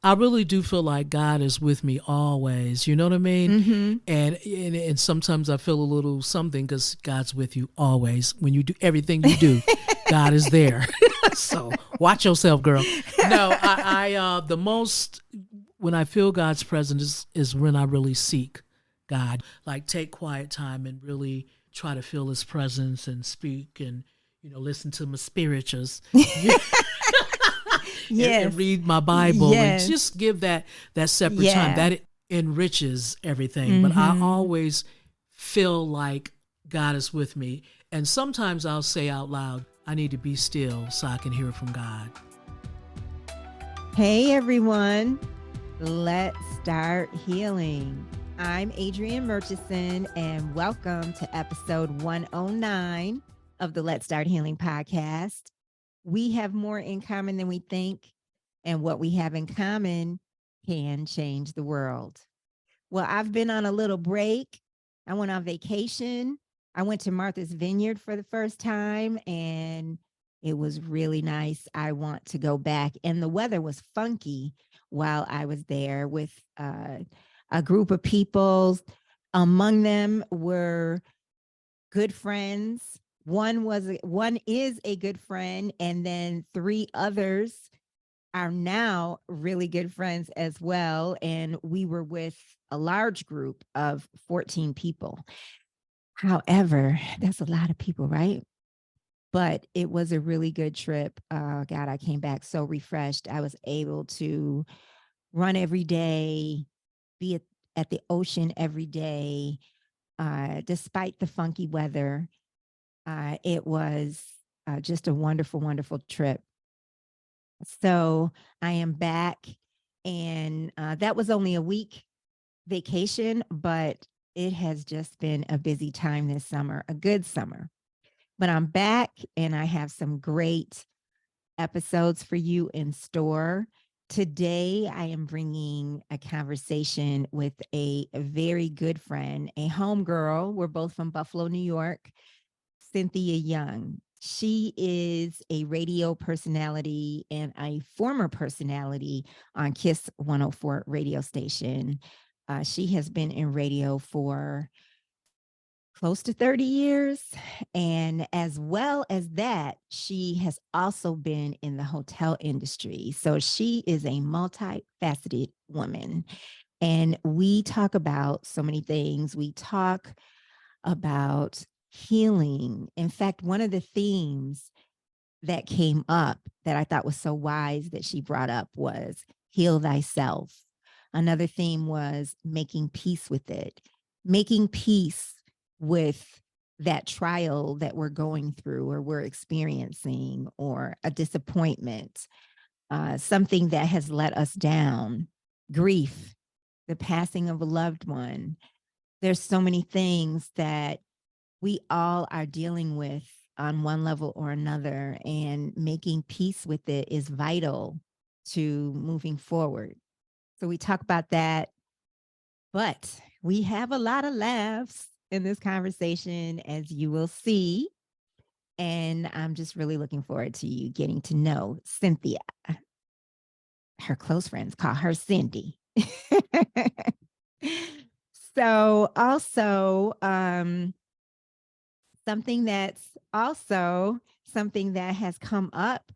I really do feel like God is with me always. You know what I mean? Mm-hmm. And sometimes I feel a little something because God's with you always. When you do everything you do, God is there. So watch yourself, girl. No, the most when I feel God's presence is when I really seek God. Like take quiet time and really try to feel His presence and speak and listen to my spirituals. And Yes. read my Bible and Yes. just give that separate time. Yeah. That enriches everything. But I Mm-hmm. always feel like God is with me. And sometimes I'll say out loud, I need to be still so I can hear from God. Hey, everyone. Let's start healing. I'm Adrienne Murchison, and welcome to episode 109 of the Let's Start Healing podcast. We have more in common than we think, and what we have in common can change the world. Well, I've been on a little break. I went on vacation. I went to Martha's Vineyard for the first time, and it was really nice. I want to go back. And the weather was funky while I was there with a group of people. Among them were good friends. One is a good friend, and then three others are now really good friends as well. And we were with a large group of 14 people. However, that's a lot of people, right? But it was a really good trip. God, I came back so refreshed. I was able to run every day, be at the ocean every day, despite the funky weather. It was just a wonderful, wonderful trip. So I am back, and that was only a week vacation, but it has just been a busy time this summer, a good summer. But I'm back, and I have some great episodes for you in store. Today, I am bringing a conversation with a very good friend, a homegirl. We're both from Buffalo, New York, Cynthia Young. She is a radio personality and a former personality on Kiss 104 radio station. She has been in radio for close to 30 years. And as well as that, she has also been in the hotel industry. So she is a multifaceted woman. And we talk about so many things. We talk about healing. In fact, one of the themes that came up that I thought was so wise that she brought up was heal thyself. Another theme was making peace with it, making peace with that trial that we're going through or we're experiencing, or a disappointment, something that has let us down, grief, the passing of a loved one. There's so many things that we all are dealing with on one level or another, and making peace with it is vital to moving forward. So we talk about that, but we have a lot of laughs in this conversation, as you will see. And I'm just really looking forward to you getting to know Cynthia. Her close friends call her Cindy. So also, something that's also something that has come up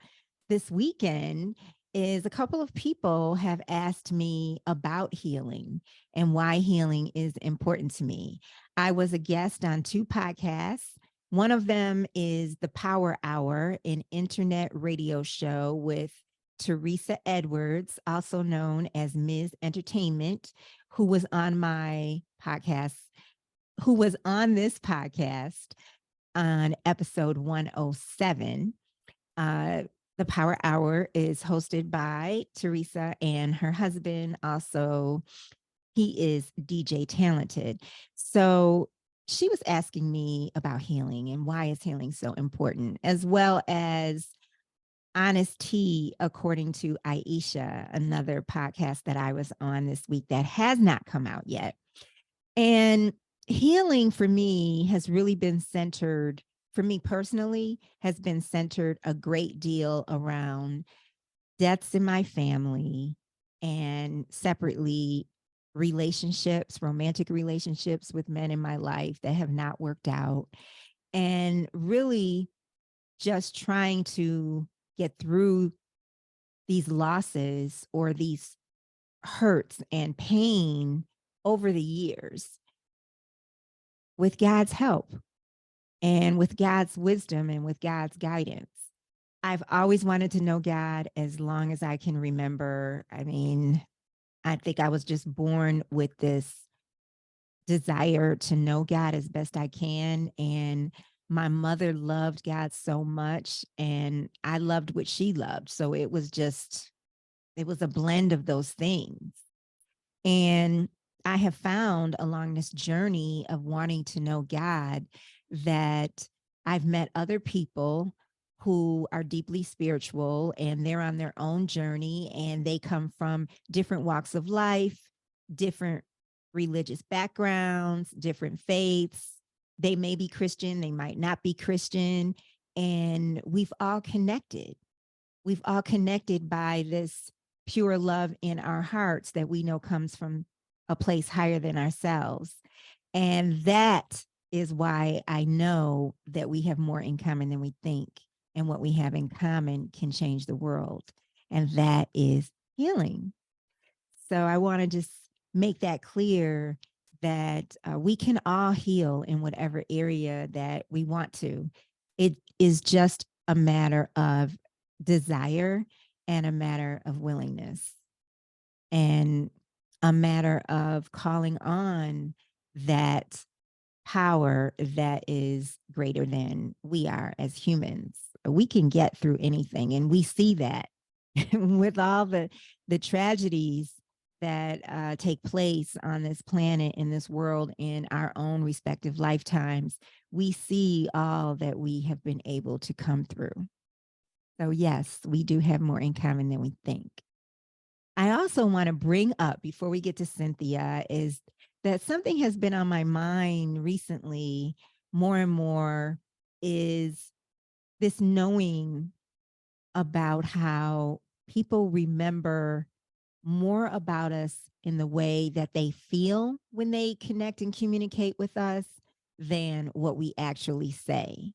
this weekend is a couple of people have asked me about healing and why healing is important to me. I was a guest on two podcasts. One of them is the Power Hour, an internet radio show with Teresa Edwards, also known as Ms. Entertainment, who was on my podcast, who was on this podcast on episode 107. The Power Hour is hosted by Teresa and her husband. Also, he is DJ talented. So she was asking me about healing and why is healing so important, as well as Honest Tea, according to Aisha, another podcast that I was on this week that has not come out yet. And healing for me has really been centered, for me personally, has been centered a great deal around deaths in my family and separately relationships, romantic relationships with men in my life that have not worked out, and really just trying to get through these losses or these hurts and pain over the years with God's help and with God's wisdom and with God's guidance. I've always wanted to know God as long as I can remember. I mean, I think I was just born with this desire to know God as best I can. And my mother loved God so much, and I loved what she loved. So it was a blend of those things. And I have found along this journey of wanting to know God that I've met other people who are deeply spiritual, and they're on their own journey, and they come from different walks of life, different religious backgrounds, different faiths. They may be Christian, they might not be Christian, and we've all connected. We've all connected by this pure love in our hearts that we know comes from a place higher than ourselves. And that is why I know that we have more in common than we think. And what we have in common can change the world. And that is healing. So I want to just make that clear that we can all heal in whatever area that we want to. It is just a matter of desire and a matter of willingness and a matter of calling on that power that is greater than we are as humans. We can get through anything, and we see that with all the tragedies that take place on this planet, in this world, in our own respective lifetimes. We see all that we have been able to come through. So yes, we do have more in common than we think. I also want to bring up, before we get to Cynthia, is that something has been on my mind recently more and more, is this knowing about how people remember more about us in the way that they feel when they connect and communicate with us than what we actually say.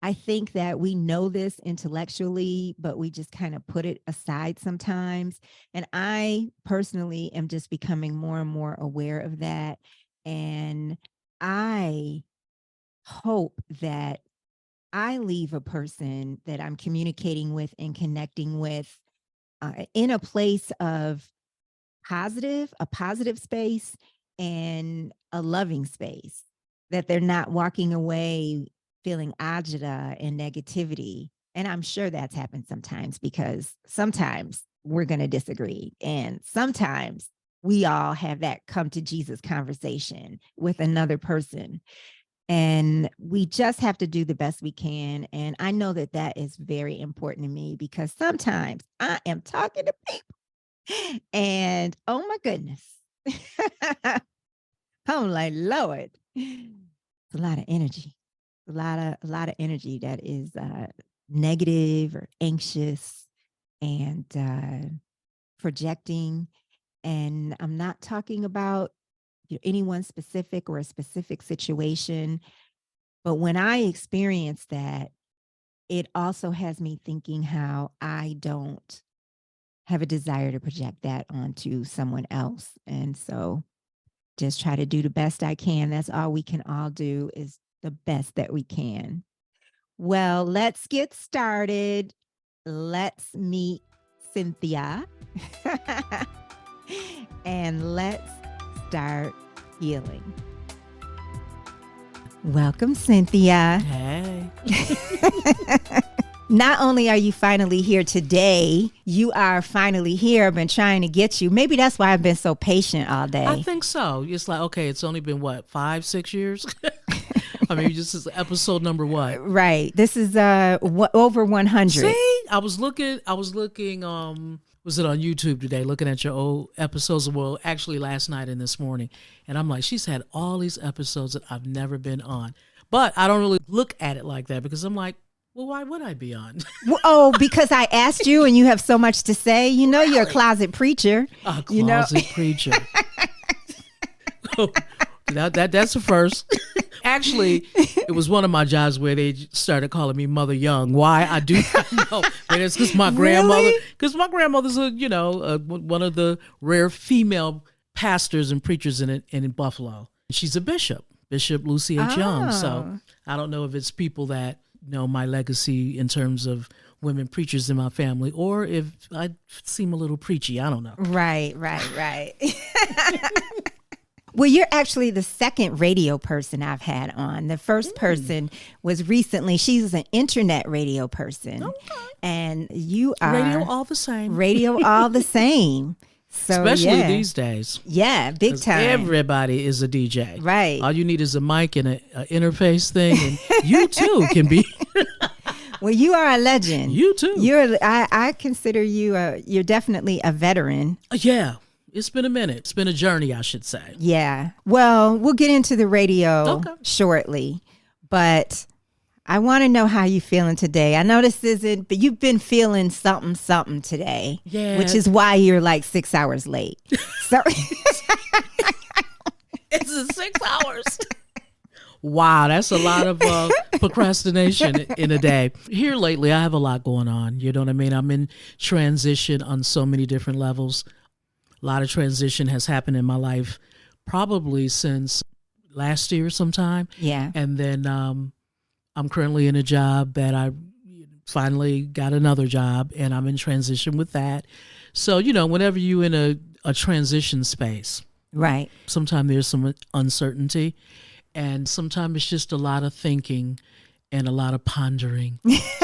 I think that we know this intellectually, but we just kind of put it aside sometimes. And I personally am just becoming more and more aware of that. And I hope that I leave a person that I'm communicating with and connecting with in a place of a positive space and a loving space, that they're not walking away feeling agita and negativity. And I'm sure that's happened sometimes, because sometimes we're going to disagree. And sometimes we all have that come to Jesus conversation with another person. And we just have to do the best we can. And I know that that is very important to me, because sometimes I am talking to people and oh my goodness, I'm like, Lord, it's a lot of energy, a lot of energy that is negative or anxious and projecting. And I'm not talking about anyone specific or a specific situation. But when I experience that, it also has me thinking how I don't have a desire to project that onto someone else. And so just try to do the best I can. That's all we can all do, is the best that we can. Well, let's get started. Let's meet Cynthia. And let's start healing. Welcome, Cynthia. Hey. Not only are you finally here today, you are finally here. I've been trying to get you. Maybe that's why I've been so patient all day. I think so. It's like, okay, it's only been what, 5-6 years? I mean, this is episode number what? Right. This is over 100. See, I was looking, was it on YouTube today, looking at your old episodes? Well, actually last night and this morning. And I'm like, she's had all these episodes that I've never been on. But I don't really look at it like that, because I'm like, Well, why would I be on? Oh, because I asked you and you have so much to say. You know, you're a closet preacher. A closet you know? preacher. That's the first. Actually, it was one of my jobs where they started calling me Mother Young. Why? I do not know. But it's because my grandmother, grandmother's one of the rare female pastors and preachers in Buffalo. She's a bishop, Bishop Lucy H. Young. So I don't know if it's people that know my legacy in terms of women preachers in my family, or if I seem a little preachy. I don't know. Right. Well, you're actually the second radio person I've had on. The first person was recently. She's an internet radio person. Okay. And you are... Radio all the same. Radio all the same. So, especially these days. Yeah, big time. Everybody is a DJ. Right. All you need is a mic and an interface thing, and you too can be... Well, you are a legend. You too. I consider you, you're definitely a veteran. Yeah. It's been a minute. It's been a journey, I should say. Yeah. Well, we'll get into the radio shortly, but I want to know how you feeling today. I know this isn't, but you've been feeling something today. Yeah. Which is why you're like 6 hours late. So it's 6 hours. Wow, that's a lot of procrastination in a day. Here lately, I have a lot going on. You know what I mean? I'm in transition on so many different levels. A lot of transition has happened in my life probably since last year sometime. Yeah. And then I'm currently in a job that I finally got another job, and I'm in transition with that. So, whenever you're in a transition space, right, sometimes there's some uncertainty, and sometimes it's just a lot of thinking and a lot of pondering.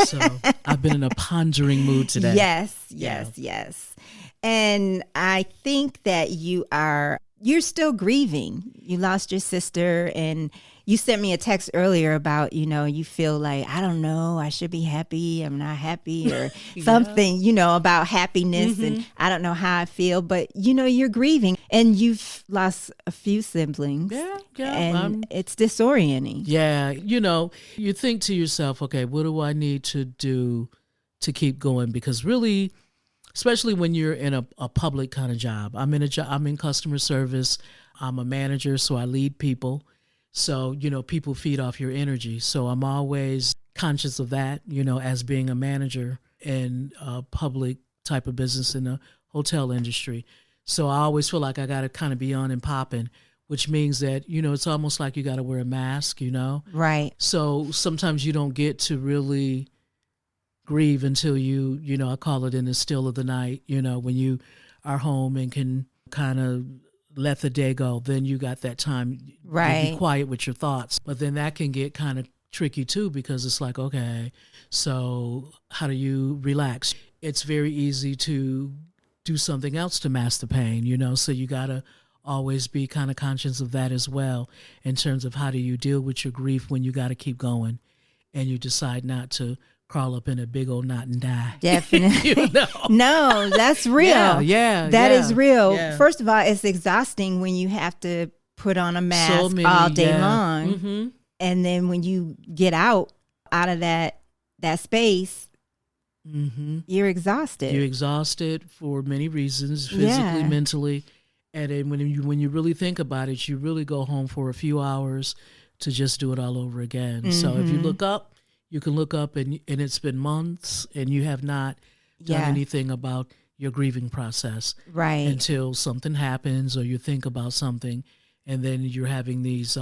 So I've been in a pondering mood today. Yes. And I think that you're still grieving. You lost your sister, and you sent me a text earlier about, you feel like, I don't know, I should be happy, I'm not happy, or something, about happiness, and I don't know how I feel, but you're grieving, and you've lost a few siblings. Yeah. And it's disorienting. Yeah. You think to yourself, okay, what do I need to do to keep going? Because really, especially when you're in a public kind of job. I'm in customer service. I'm a manager, so I lead people. So, people feed off your energy. So I'm always conscious of that, as being a manager in a public type of business in the hotel industry. So I always feel like I got to kind of be on and popping, which means that, it's almost like you got to wear a mask, Right. So sometimes you don't get to really grieve until you, I call it in the still of the night, when you are home and can kind of let the day go, then you got that time to be quiet with your thoughts. But then that can get kind of tricky too, because it's like, okay, so how do you relax? It's very easy to do something else to mask the pain, so you got to always be kind of conscious of that as well, in terms of how do you deal with your grief when you got to keep going and you decide not to crawl up in a big old knot and die. Definitely. No, that's real. Yeah. That is real. Yeah. First of all, it's exhausting when you have to put on a mask all day long. Mm-hmm. And then when you get out of that space, you're exhausted. You're exhausted for many reasons, physically, mentally. And then when you really think about it, you really go home for a few hours to just do it all over again. Mm-hmm. So if you look up, you can look up and it's been months and you have not done anything about your grieving process. Right. Until something happens or you think about something, and then you're having these,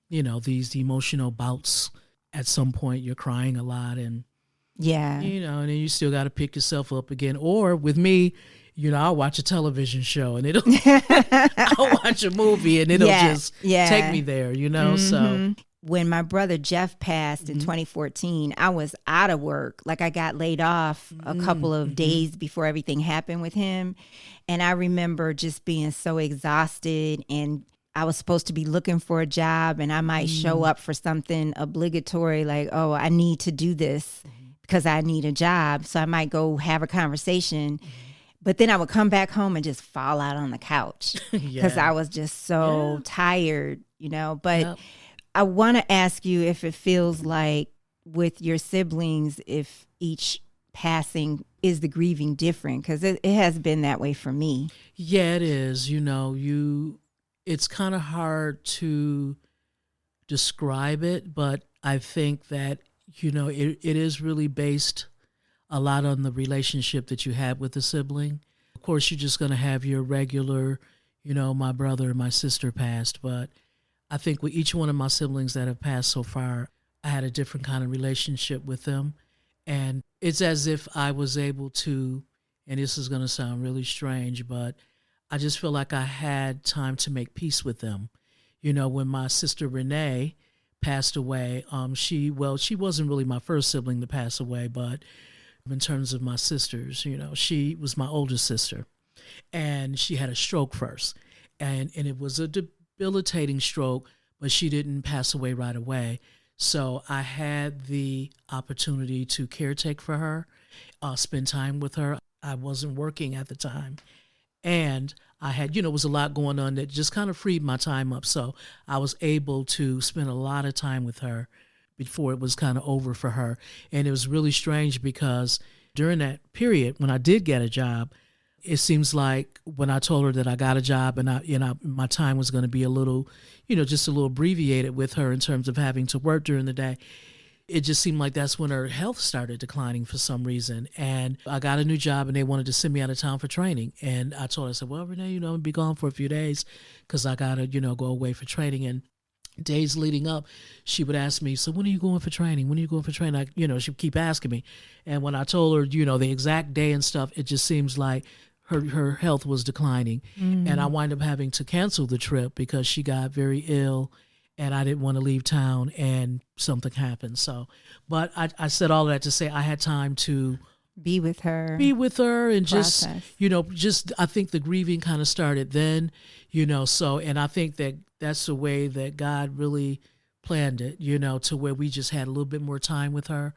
these emotional bouts. At some point you're crying a lot and, and then you still got to pick yourself up again. Or with me, I'll watch a television show and I'll watch a movie and it'll just take me there, so. When my brother Jeff passed in 2014, I was out of work. Like I got laid off a couple of days before everything happened with him. And I remember just being so exhausted, and I was supposed to be looking for a job, and I might show up for something obligatory, like, oh, I need to do this because I need a job. So I might go have a conversation. But then I would come back home and just fall out on the couch because I was just so tired, But I want to ask you if it feels like with your siblings if each passing is the grieving different? Because it has been that way for me. Yeah, it is. It's kind of hard to describe it, but I think that, it is really based a lot on the relationship that you have with the sibling. Of course, you're just going to have your regular, my brother and my sister passed, but I think with each one of my siblings that have passed so far, I had a different kind of relationship with them. And it's as if I was able to, and this is going to sound really strange, but I just feel like I had time to make peace with them. When my sister Renee passed away, she wasn't really my first sibling to pass away, but in terms of my sisters, she was my oldest sister, and she had a stroke first, and it was a debilitating stroke, but she didn't pass away right away. So I had the opportunity to caretake for her, spend time with her. I wasn't working at the time, and I had, it was a lot going on that just kind of freed my time up. So I was able to spend a lot of time with her before it was kind of over for her. And it was really strange because during that period, when I did get a job, it seems like when I told her that I got a job and my time was going to be a little, just a little abbreviated with her in terms of having to work during the day, it just seemed like that's when her health started declining for some reason. And I got a new job and they wanted to send me out of town for training. And I told her, I said, well, Renee, I'll be gone for a few days because I got to, go away for training. And days leading up, she would ask me, so when are you going for training? When are you going for training? She'd keep asking me. And when I told her, the exact day and stuff, it just seems like her health was declining. Mm. And I wind up having to cancel the trip because she got very ill and I didn't want to leave town and something happened. So, but I said all that to say I had time to be with her and process. just I think the grieving kind of started then, so, and I think that that's the way that God really planned it, to where we just had a little bit more time with her.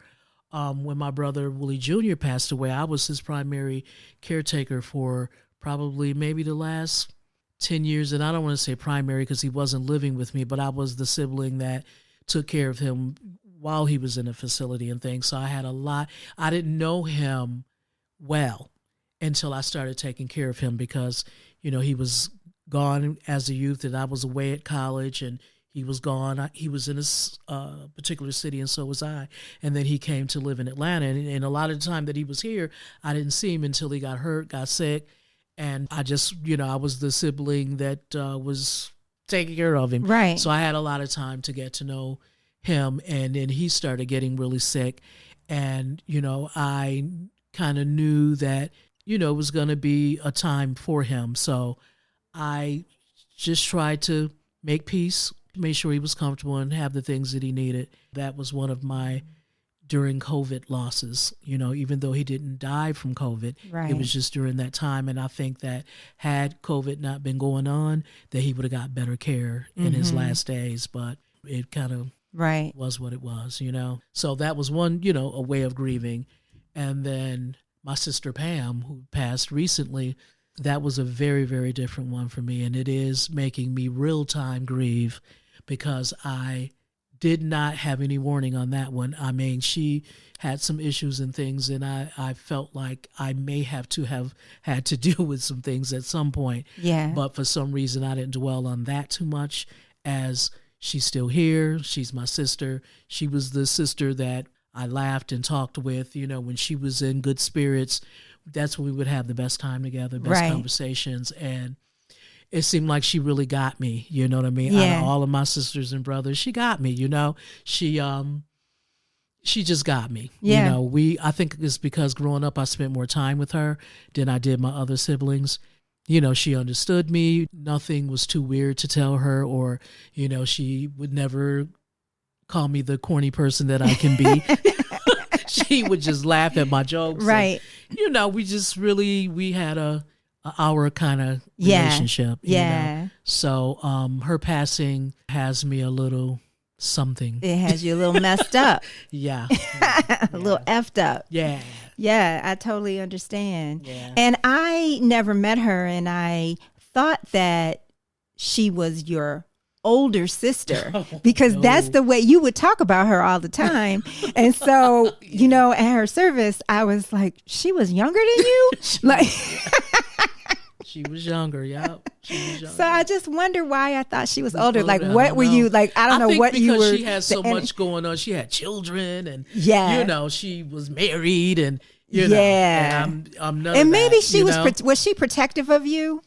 When my brother Willie Jr. passed away, I was his primary caretaker for probably maybe the last 10 years. And I don't want to say primary because he wasn't living with me, but I was the sibling that took care of him while he was in a facility and things. So I had a lot. I didn't know him well until I started taking care of him because, he was gone as a youth and I was away at college and he was gone. He was in a particular city and so was I. And then he came to live in Atlanta. And a lot of the time that he was here, I didn't see him until he got hurt, got sick. And I just, I was the sibling that was taking care of him. Right. So I had a lot of time to get to know him. And then he started getting really sick. And, I kind of knew that, it was going to be a time for him. So I just tried to make peace, make sure he was comfortable and have the things that he needed. That was one of my during COVID losses, even though he didn't die from COVID, right. It was just during that time. And I think that had COVID not been going on, that he would have got better care in his last days. But it kind of right. was what it was, So that was one, a way of grieving. And then my sister Pam, who passed recently, that was a very, very different one for me. And it is making me real-time grieve because I did not have any warning on that one. I mean, she had some issues and things, and I felt like I may have had to deal with some things at some point. Yeah. But for some reason, I didn't dwell on that too much as she's still here. She's my sister. She was the sister that I laughed and talked with, when she was in good spirits. That's when we would have the best time together, best right. conversations. And it seemed like she really got me, you know what I mean? Yeah. Out of all of my sisters and brothers, she got me, She just got me. Yeah. I think it's because growing up I spent more time with her than I did my other siblings. She understood me. Nothing was too weird to tell her, or, she would never call me the corny person that I can be. She would just laugh at my jokes. Right. And, we had our kind of relationship. Yeah. So her passing has me a little something. It has you a little messed up. Yeah. A little effed up. Yeah. Yeah, I totally understand. Yeah. And I never met her, and I thought that she was your older sister because that's the way you would talk about her all the time. And so, you know, at her service, I was like, she was younger than you? Like, she was younger. Yep. She was younger. So I just wonder why I thought she was older. Like, what were you like? I don't know what you were. Because she had so much going on. She had children, and you know, she was married, and you know, and I'm none. And maybe that, she was she protective of you?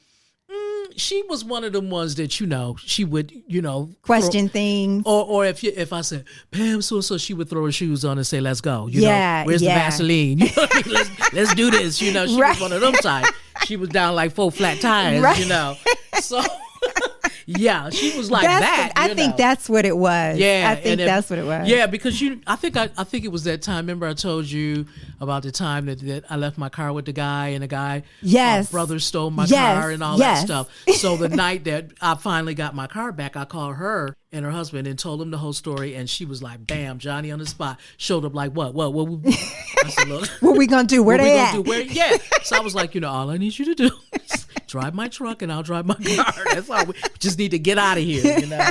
She was one of them ones that, you know, she would, you know, question things, or if I said, Pam, so she would throw her shoes on and say, let's go. You know, where's the Vaseline? You know what I mean? Let's do this. You know, she was one of them types. She was down like 4 flat tires. You know, so. Yeah, she was like that. I think that's what it was. Yeah, I think that's what it was. Yeah, because I think it was that time. Remember, I told you about the time that I left my car with the guy, and the guy, brother stole my car and all that stuff. So the night that I finally got my car back, I called her and her husband and told them the whole story, and she was like, "Bam, Johnny on the spot." Showed up like, "What?" I said, "Look, what we gonna do? Where they at?" Yeah. So I was like, you know, all I need you to do is drive my truck and I'll drive my car. That's all. We just need to get out of here, you know.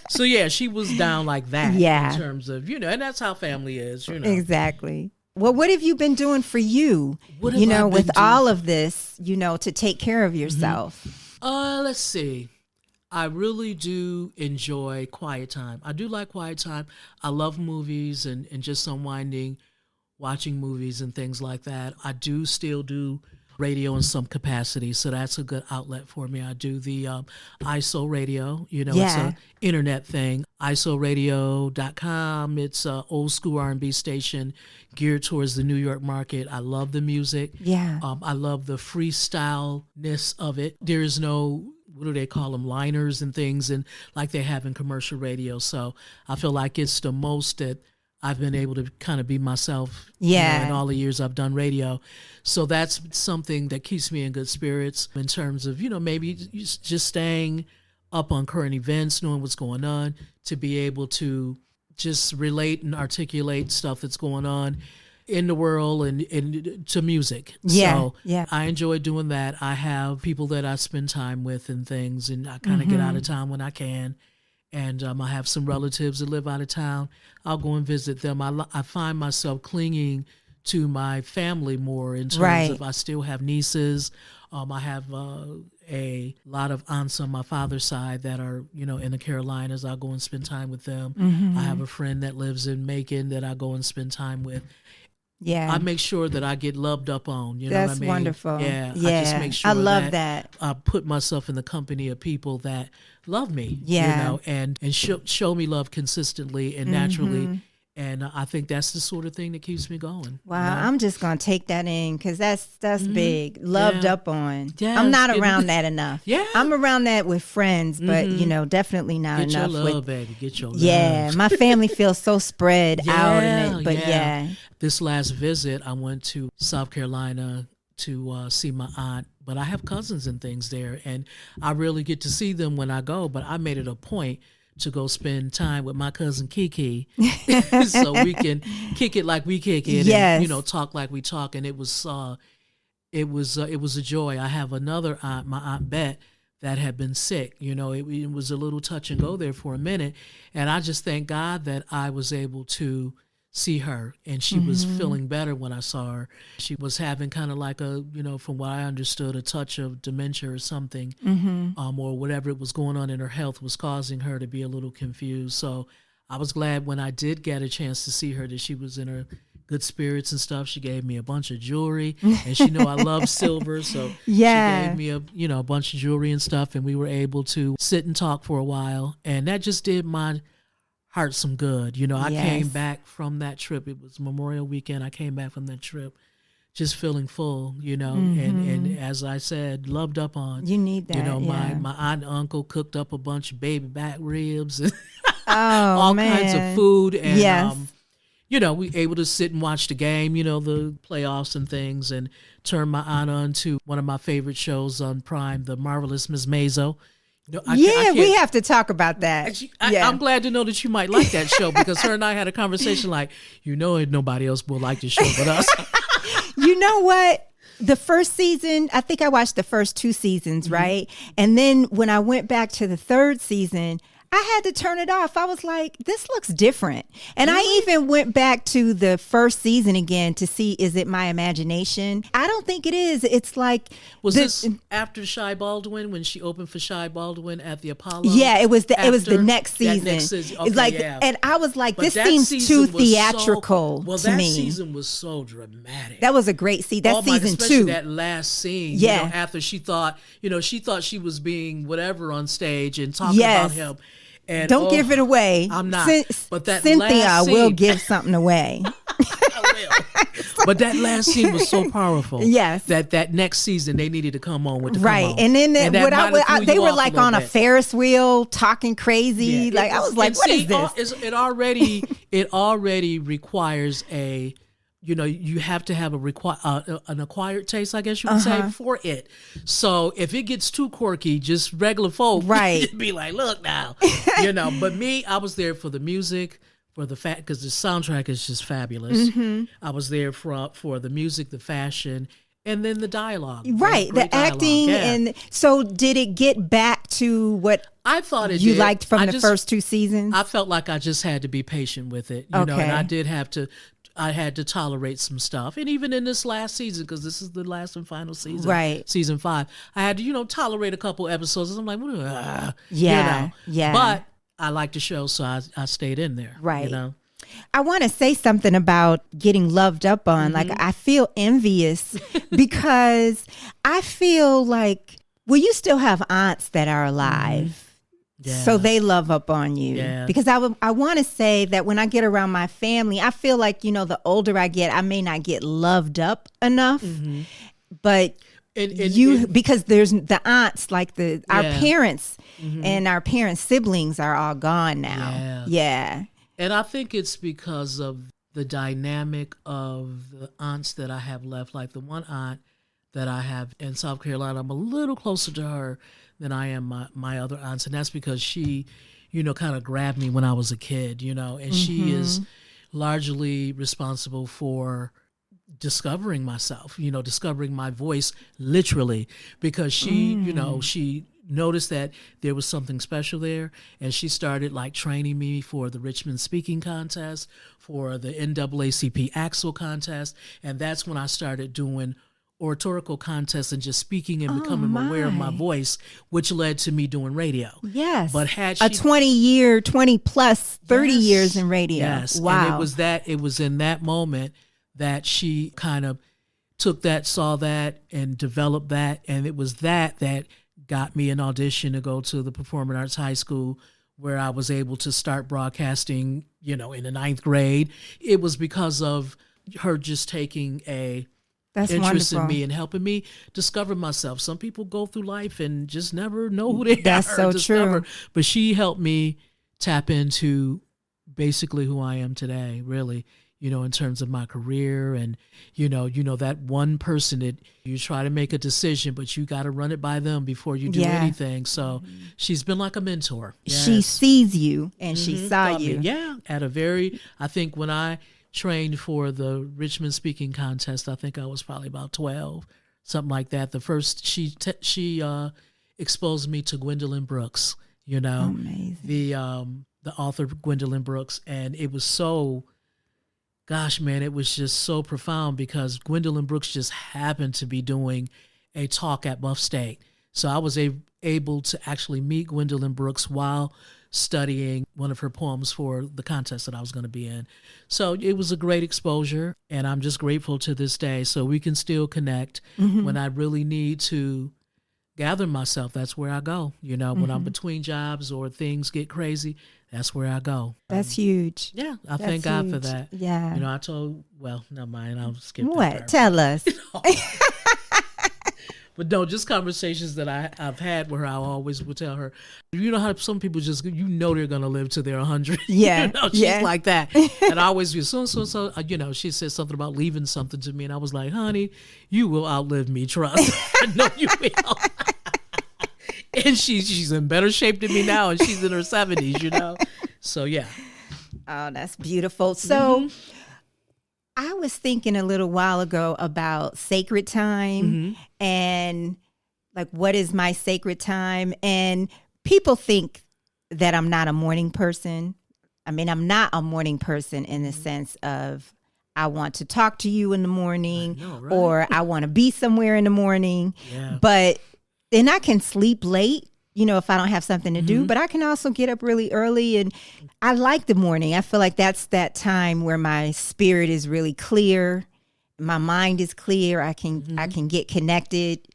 So yeah, she was down like that. Yeah. In terms of, you know, and that's how family is, you know. Exactly. Well, what have you been doing for you? You know, with all of this, you know, to take care of yourself? Let's see. I really do enjoy quiet time. I do like quiet time. I love movies and just unwinding, watching movies and things like that. I do still do radio in some capacity, so that's a good outlet for me. I do the ISO radio, you know, it's an internet thing, isoradio.com. It's an old school R&B station geared towards the New York market. I love the music. Yeah. I love the freestyle-ness of it. There is no, what do they call them, liners and things, and like they have in commercial radio. So I feel like it's the most that I've been able to kind of be myself, you know, in all the years I've done radio. So that's something that keeps me in good spirits in terms of, you know, maybe just staying up on current events, knowing what's going on, to be able to just relate and articulate stuff that's going on in the world and to music. So I enjoy doing that. I have people that I spend time with and things, and I kind of get out of town when I can. And I have some relatives that live out of town. I'll go and visit them. I find myself clinging to my family more in terms of, I still have nieces. I have a lot of aunts on my father's side that are, you know, in the Carolinas. I'll go and spend time with them. I have a friend that lives in Macon that I go and spend time with. Yeah, I make sure that I get loved up on. You know what I mean? That's wonderful. Yeah, I just make sure. I love that. I put myself in the company of people that love me. Yeah, you know, and show me love consistently and naturally. And I think that's the sort of thing that keeps me going. Wow, you know? I'm just gonna take that in because that's big. Loved up on. Yeah, I'm not around that enough. Yeah, I'm around that with friends, but you know, definitely not enough. Get your love, baby. Get your love. Yeah, my family feels so spread out in it, but This last visit, I went to South Carolina to see my aunt, but I have cousins and things there, and I really get to see them when I go. But I made it a point to go spend time with my cousin Kiki so we can kick it like we kick it and, you know, talk like we talk. And it was a joy. I have another aunt, my Aunt Bet, that had been sick. You know, it was a little touch and go there for a minute. And I just thank God that I was able to see her, and she was feeling better when I saw her. She was having kind of like a, you know, from what I understood, a touch of dementia or something, or whatever it was going on in her health was causing her to be a little confused. So I was glad when I did get a chance to see her that she was in her good spirits and stuff. She gave me a bunch of jewelry, and she knew I love silver, so she gave me a bunch of jewelry and stuff, and we were able to sit and talk for a while, and that just did my heart some good. You know, I came back from that trip. It was Memorial Weekend. I came back from that trip just feeling full, you know, and as I said, loved up on. You need that. You know, my aunt and uncle cooked up a bunch of baby back ribs and all kinds of food. And, you know, we able to sit and watch the game, you know, the playoffs and things, and turn my aunt on to one of my favorite shows on Prime, The Marvelous Miss Maisel. No, we have to talk about that. I'm glad to know that you might like that show, because her and I had a conversation like, you know, nobody else will like this show but us. You know what? The first season, I think I watched the first 2 seasons, right? And then when I went back to the third season, I had to turn it off. I was like, this looks different. And Really? I even went back to the first season again to see, is it my imagination? I don't think it is. It's like... Was this after Shy Baldwin, when she opened for Shy Baldwin at the Apollo? Yeah, it was the next season. That next season. Okay, it's like, yeah. and I was like, But this that seems season too was theatrical well, to that me. season was so dramatic. That was a great season. That's season especially 2. That last scene. Yeah. After she thought she was being whatever on stage and talking about him. And don't give it away. I'm not. But that Cynthia last scene, will give something away. I will. But that last scene was so powerful. Yes. That next season they needed to come on with the right. come on. And then they were off like a little on a bit. Ferris wheel talking crazy. Yeah, I was like, what is this? It already requires a. You have to have an acquired taste, I guess you would say, for it. So if it gets too quirky, just regular folk, right, be like, look now, But me, I was there for the music, for the fact, because the soundtrack is just fabulous. Mm-hmm. I was there for the music, the fashion, and then the dialogue. Right, the acting, and so did it get back to what I thought you liked from the first 2 seasons? I felt like I just had to be patient with it, and I had to tolerate some stuff. And even in this last season, because this is the last and final season, right? Season 5, I had to, tolerate a couple episodes. I'm like, yeah. But I liked the show, so I stayed in there. Right. I want to say something about getting loved up on. Mm-hmm. Like, I feel envious because I feel like, you still have aunts that are alive. Mm-hmm. Yeah. So they love up on you. Yeah. Because I want to say that when I get around my family, I feel like, the older I get, I may not get loved up enough. Mm-hmm. But because there's the aunts, like our parents mm-hmm. and our parents' siblings are all gone now. Yeah. And I think it's because of the dynamic of the aunts that I have left. Like the one aunt that I have in South Carolina, I'm a little closer to her than I am my other aunts. And that's because she, kind of grabbed me when I was a kid, and mm-hmm. she is largely responsible for discovering myself, discovering my voice literally, because she, she noticed that there was something special there, and she started like training me for the Richmond speaking contest, for the NAACP Axel contest. And that's when I started doing oratorical contests and just speaking and becoming aware of my voice, which led to me doing radio. Yes. But had she, a 20 plus 30 years in radio. Yes. Wow. And it was in that moment that she kind of took that, saw that, and developed that. And it was that got me an audition to go to the Performing Arts High School, where I was able to start broadcasting, in the 9th grade. It was because of her just taking That's interest wonderful. in me and helping me discover myself. Some people go through life and just never know who they are. That's so true. But she helped me tap into basically who I am today, really, in terms of my career. And, that one person that you try to make a decision, but you got to run it by them before you do anything. So she's been like a mentor. Yes. She sees you and she saw you. Yeah. I think when I trained for the Richmond speaking contest, I think I was probably about 12, something like that. The first, she exposed me to Gwendolyn Brooks, Amazing. The author Gwendolyn Brooks. And it was so, gosh, man, it was just so profound, because Gwendolyn Brooks just happened to be doing a talk at Buff State. So I was able to actually meet Gwendolyn Brooks while studying one of her poems for the contest that I was going to be in. So it was a great exposure, and I'm just grateful to this day. So we can still connect when I really need to gather myself. That's where I go. When I'm between jobs or things get crazy, that's where I go. That's huge. Yeah, I thank God for that. Yeah. Never mind, I'll skip that What? part. Tell us. But no, just conversations that I've had where I always would tell her, how some people just, they're going to live to their 100. Yeah. She's like that. And I always be, so, she said something about leaving something to me. And I was like, honey, you will outlive me, trust. I know you will. And she's in better shape than me now, and she's in her 70s, So, yeah. Oh, that's beautiful. So I was thinking a little while ago about sacred time and like, what is my sacred time? And people think that I'm not a morning person. I mean, I'm not a morning person in the sense of I want to talk to you in the morning, I know, right? or I want to be somewhere in the morning. Yeah. But then I can sleep late, if I don't have something to do. But I can also get up really early, and I like the morning. I feel like that's that time where my spirit is really clear, my mind is clear. I can get connected,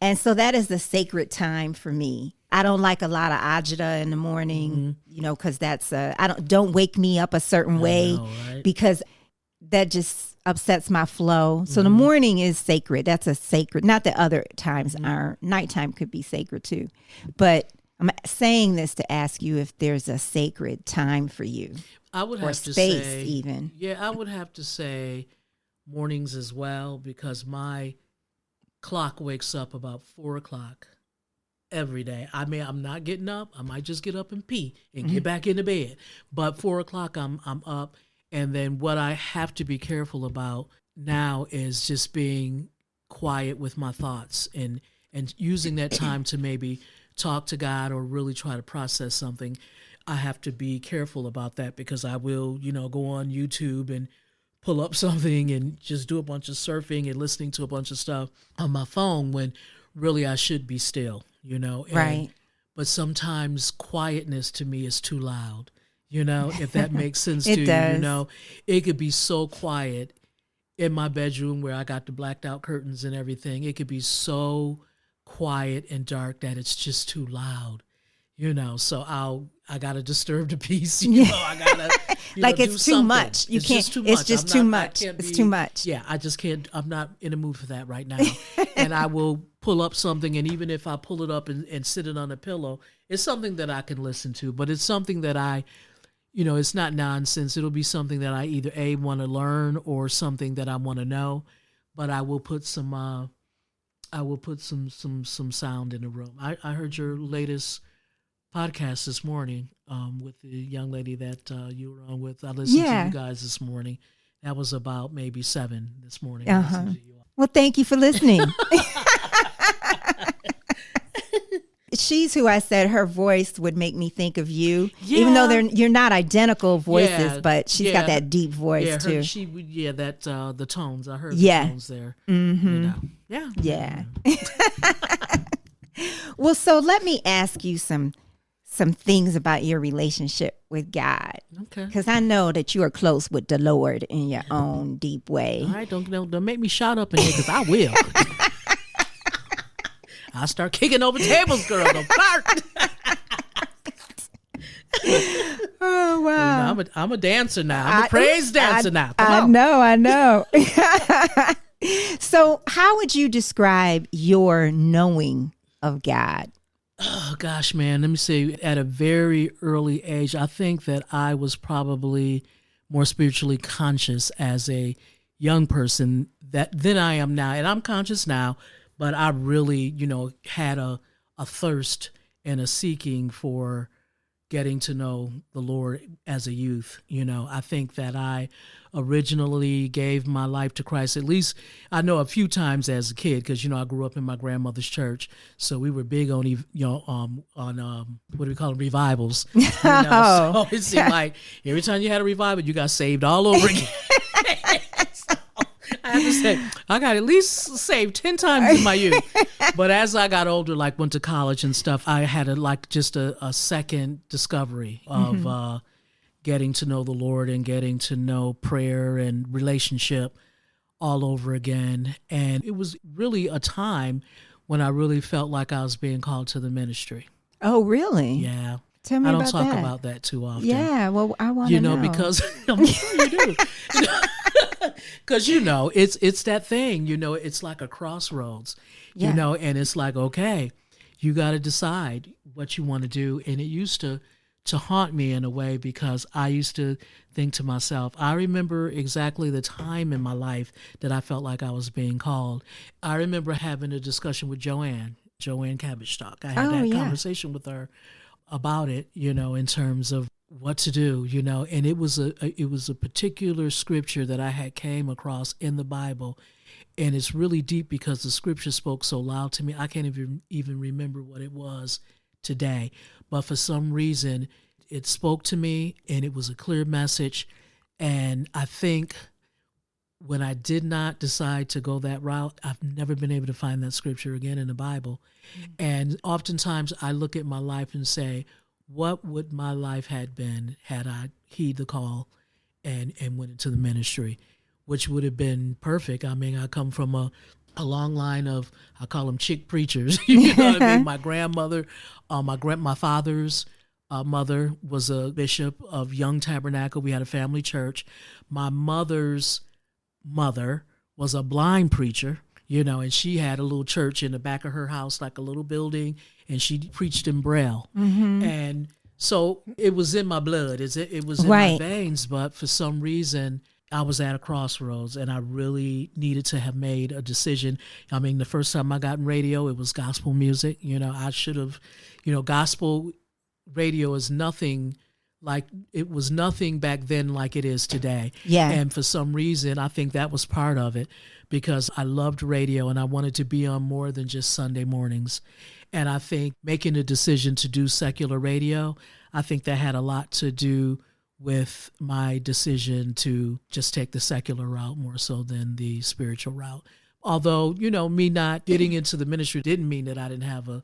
and so that is the sacred time for me. I don't like a lot of agita in the morning, because that's don't wake me up a certain way, right? Because that just upsets my flow. So the morning is sacred. That's a sacred, not that other times aren't. Nighttime could be sacred too. But I'm saying this to ask you if there's a sacred time for you. I would have to space say, even. Yeah, I would have to say mornings as well, because my clock wakes up about 4:00 every day. I mean, I'm not getting up. I might just get up and pee and get back into bed. But 4:00 I'm up. And then what I have to be careful about now is just being quiet with my thoughts and using that time to maybe talk to God or really try to process something. I have to be careful about that, because I will, go on YouTube and pull up something and just do a bunch of surfing and listening to a bunch of stuff on my phone when really I should be still, Right. But sometimes quietness to me is too loud. If that makes sense to does. you, it could be so quiet in my bedroom where I got the blacked out curtains and everything. It could be so quiet and dark that it's just too loud, so I got to disturb the peace. I got to, like it's do too something. much. You it's can't, just too it's much. just I'm too not- much. I can't It's be- too much. Yeah, I just can't, I'm not in the mood for that right now. And I will pull up something, and even if I pull it up and sit it on a pillow, it's something that I can listen to, but it's something that it's not nonsense. It'll be something that I either want to learn or something that I want to know, but I will put some some sound in the room. I heard your latest podcast this morning with the young lady that you were on with. I listened to you guys this morning. That was about maybe 7 this morning. I listened to you. Well, thank you for listening. She's who I said her voice would make me think of you, even though you're not identical voices, but she's got that deep voice too. The tones. I heard the tones there. Yeah. Well, so let me ask you some things about your relationship with God. Okay. Because I know that you are close with the Lord in your own deep way. All right, don't make me shout up in here, because I will. I start kicking over tables, girl. Don't start. Oh wow! I'm a dancer now. I'm a praise dancer now. Come on. I know. So, how would you describe your knowing of God? Oh gosh, man. Let me see. At a very early age, I think that I was probably more spiritually conscious as a young person than I am now, and I'm conscious now. But I really, had a thirst and a seeking for getting to know the Lord as a youth. I think that I originally gave my life to Christ, at least I know a few times as a kid, because, I grew up in my grandmother's church. So we were big on, what do we call them, revivals. So it seemed like every time you had a revival, you got saved all over again. I have to say, I got at least saved 10 times in my youth. But as I got older, like went to college and stuff, I had a second discovery of getting to know the Lord and getting to know prayer and relationship all over again. And it was really a time when I really felt like I was being called to the ministry. Oh, really? Yeah. Tell me about that. I don't talk about that too often. Yeah, well, I want to know. Because I'm sure you do. Because, it's that thing, it's like a crossroads, and it's like, okay, you got to decide what you want to do. And it used to haunt me in a way, because I used to think to myself, I remember exactly the time in my life that I felt like I was being called. I remember having a discussion with Joanne Cabbage Stock. I had that conversation with her about it, in terms of what to do, and it was a particular scripture that I had came across in the Bible, and it's really deep because the scripture spoke so loud to me. I can't even remember what it was today. But for some reason, it spoke to me and it was a clear message. And I think when I did not decide to go that route, I've never been able to find that scripture again in the Bible. Mm-hmm. And oftentimes I look at my life and say, what would my life had been had I heed the call and went into the ministry, which would have been perfect. I mean, I come from a long line of, I call them chick preachers. You know what I mean? My grandmother, my father's mother was a bishop of Young Tabernacle. We had a family church. My mother's mother was a blind preacher, you know, and she had a little church in the back of her house, like a little building, and she preached in Braille. Mm-hmm. And so it was in my blood. It was in my veins, but for some reason I was at a crossroads and I really needed to have made a decision. I mean, the first time I got in radio, it was gospel music. You know, I should have, you know, gospel radio is nothing like, it was nothing back then like it is today. Yeah. And for some reason, I think that was part of it because I loved radio and I wanted to be on more than just Sunday mornings. And I think making a decision to do secular radio, I think that had a lot to do with my decision to just take the secular route more so than the spiritual route. Although, you know, me not getting into the ministry didn't mean that I didn't have a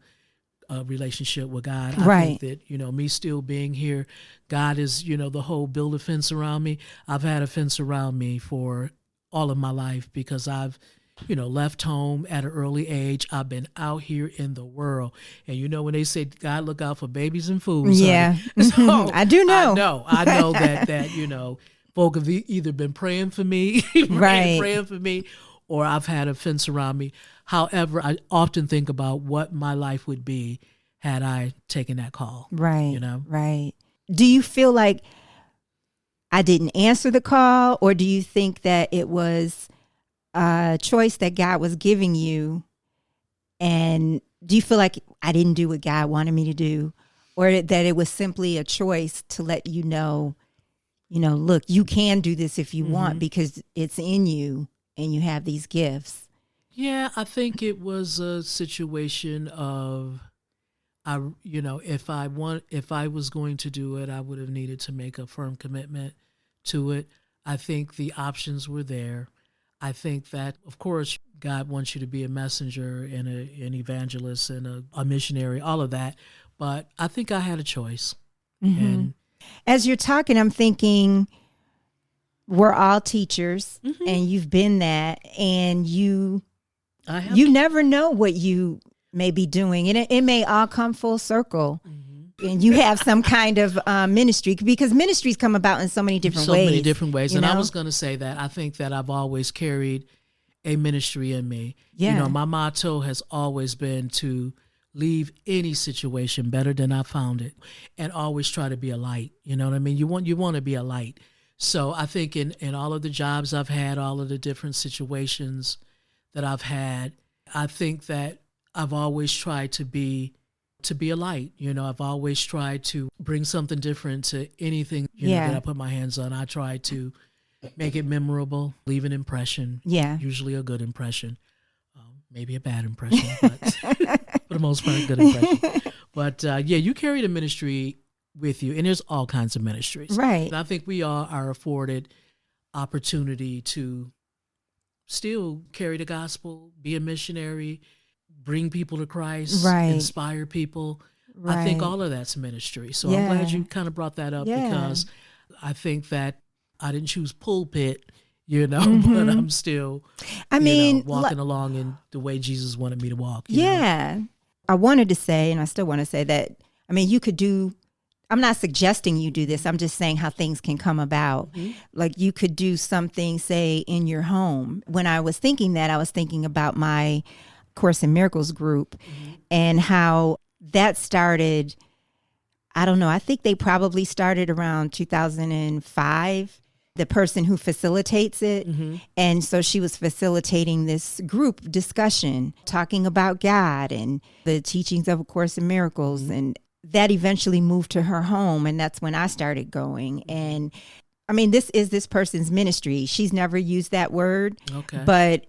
relationship with God. I think that, you know, me still being here, God is, you know, the whole build a fence around me. I've had a fence around me for all of my life because I've, you know, left home at an early age. I've been out here in the world. And, you know, when they say God look out for babies and fools. Yeah. So I do know. I know that, you know, folk have either been praying for me, praying for me, or I've had a fence around me. However, I often think about what my life would be had I taken that call. Right. You know? Right. Do you feel like I didn't answer the call, or do you think that it was a choice that God was giving you? And do you feel like I didn't do what God wanted me to do, or that it was simply a choice to let you know, look, you can do this if you want because it's in you and you have these gifts? Yeah, I think it was a situation of, if I was going to do it, I would have needed to make a firm commitment to it. I think the options were there. I think that, of course, God wants you to be a messenger and an evangelist and a missionary, all of that. But I think I had a choice. Mm-hmm. And as you're talking, I'm thinking we're all teachers, and you've been that, and you never know what you may be doing, and it may all come full circle. And you have some kind of ministry, because ministries come about in so many different ways. So many different ways. And I was going to say that I think that I've always carried a ministry in me. Yeah. You know, my motto has always been to leave any situation better than I found it, and always try to be a light. You know what I mean? You want to be a light. So I think in all of the jobs I've had, all of the different situations that I've had, I think that I've always tried to be a light. You know, I've always tried to bring something different to anything that I put my hands on. I try to make it memorable, leave an impression. Yeah. Usually a good impression. Maybe a bad impression, but for the most part, a good impression. But you carry the ministry with you, and there's all kinds of ministries. Right. And I think we all are afforded opportunity to still carry the gospel, be a missionary, bring people to Christ, inspire people. Right. I think all of that's ministry. So I'm glad you kind of brought that up, because I think that I didn't choose pulpit, but I'm still, walking along in the way Jesus wanted me to walk. You know? I wanted to say, and I still want to say that, you could do, I'm not suggesting you do this. I'm just saying how things can come about. Like you could do something, say, in your home. When I was thinking that, I was thinking about my Course in Miracles group and how that started. I don't know. I think they probably started around 2005. The person who facilitates it. And so she was facilitating this group discussion, talking about God and the teachings of A Course in Miracles. And that eventually moved to her home. And that's when I started going. And this is this person's ministry. She's never used that word, but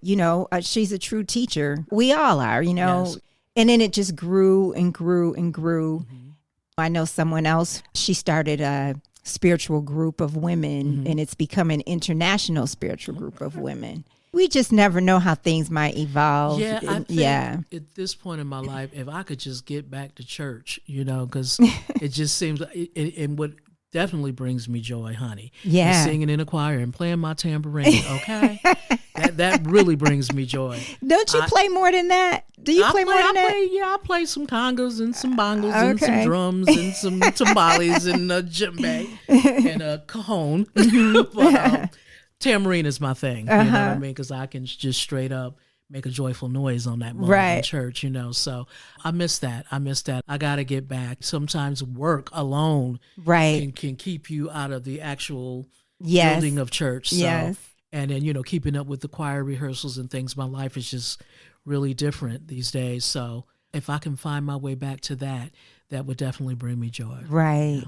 she's a true teacher. We all are, yes. And then it just grew and grew and grew. Mm-hmm. I know someone else, she started a spiritual group of women, and it's become an international spiritual group of women. We just never know how things might evolve. Yeah, I think at this point in my life, if I could just get back to church, because it just seems like, and what definitely brings me joy, honey, is singing in a choir and playing my tambourine, okay? that really brings me joy. Don't you play more than that? Do you play more than that? I play some congas and some bongos and some drums and some timbales and a djembe and a cajon. But tambourine is my thing, you know what I mean? Because I can just straight up make a joyful noise on that moment in church, So I miss that. I got to get back. Sometimes work alone can keep you out of the actual building of church. So, and then, keeping up with the choir rehearsals and things. My life is just really different these days. So if I can find my way back to that, that would definitely bring me joy. Right.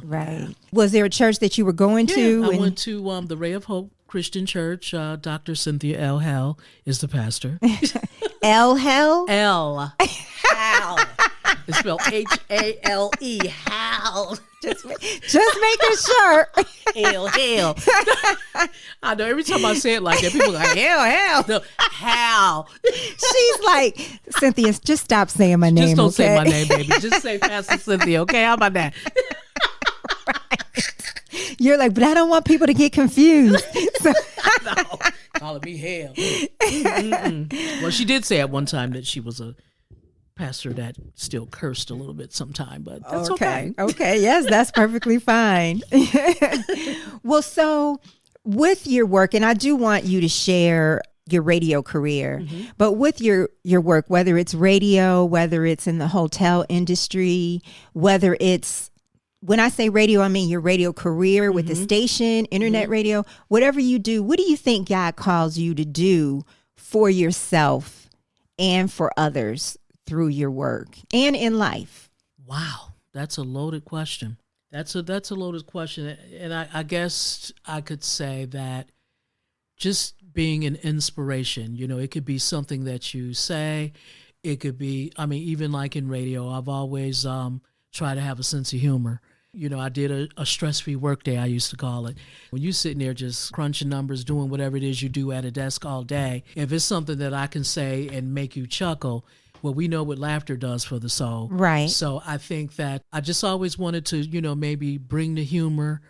Was there a church that you were going to? I went to the Ray of Hope Christian Church. Dr. Cynthia Hell is the pastor. L Hell? L. Hal. It's spelled H-A-L-E. Hal. Just making sure. Hell. I know every time I say it like that, people go, hell. No, Hal. She's like, Cynthia, just stop saying my name. Just don't say my name, baby. Just say Pastor Cynthia, okay? How about that? You're like, but I don't want people to get confused. So. No, calling me hell. Well, she did say at one time that she was a pastor that still cursed a little bit sometime, but that's okay. Okay, yes, that's perfectly fine. Well, so with your work, and I do want you to share your radio career, but with your work, whether it's radio, whether it's in the hotel industry, whether it's, when I say radio, I mean your radio career with the station, internet radio, whatever you do, what do you think God calls you to do for yourself and for others through your work and in life? Wow, that's a loaded question. That's a loaded question. And I guess I could say that just being an inspiration, it could be something that you say. It could be, even like in radio, I've always tried to have a sense of humor. I did a stress-free work day, I used to call it. When you're sitting there just crunching numbers, doing whatever it is you do at a desk all day, if it's something that I can say and make you chuckle, well, we know what laughter does for the soul. Right. So I think that I just always wanted to, maybe bring the humor,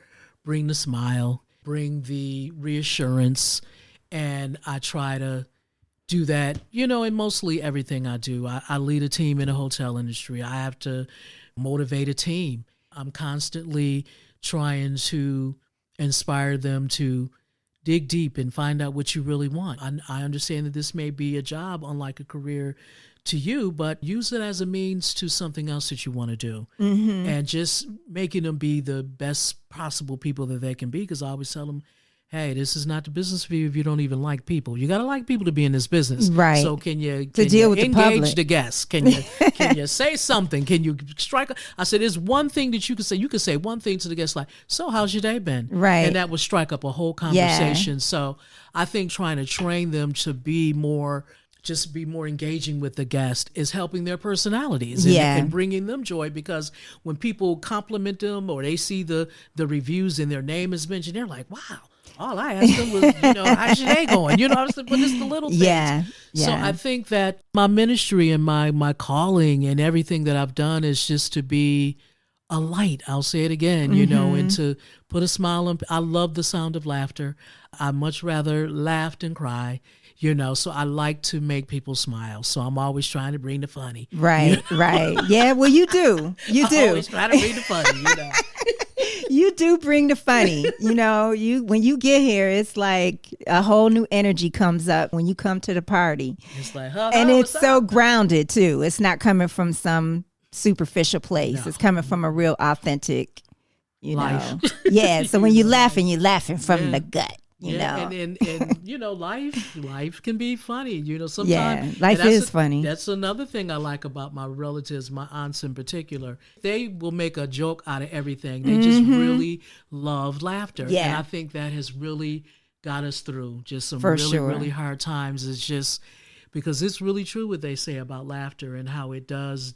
bring the smile, bring the reassurance. And I try to do that, in mostly everything I do. I lead a team in the hotel industry. I have to motivate a team. I'm constantly trying to inspire them to dig deep and find out what you really want. I understand that this may be a job, unlike a career to you, but use it as a means to something else that you want to do. And just making them be the best possible people that they can be. Because I always tell them, hey, this is not the business for you if you don't even like people. You got to like people to be in this business. Right. So can you deal with engage the guests? Can you say something? Can you strike? I said, there's one thing that you can say. You can say one thing to the guests like, so how's your day been? Right. And that will strike up a whole conversation. Yeah. So I think trying to train them to be more engaging with the guest is helping their personalities and bringing them joy, because when people compliment them or they see the reviews and their name is mentioned, they're like, wow. All I asked them was, how's your day going? But it's the little things. Yeah. So I think that my ministry and my calling and everything that I've done is just to be a light. I'll say it again, and to put a smile on. I love the sound of laughter. I much rather laugh than cry. So I like to make people smile. So I'm always trying to bring the funny. Right, right. Yeah, well, you do. You do. I always try to bring the funny, You do bring the funny. When you get here, it's like a whole new energy comes up when you come to the party. It's like, and it's so grounded, too. It's not coming from some superficial place. No. It's coming from a real authentic, life. Yeah, so when you're laughing from the gut. And life can be funny, sometimes. Yeah, life is funny. That's another thing I like about my relatives, my aunts in particular. They will make a joke out of everything. They just really love laughter. Yeah. And I think that has really got us through just some For really, sure. really hard times. It's just because it's really true what they say about laughter and how it does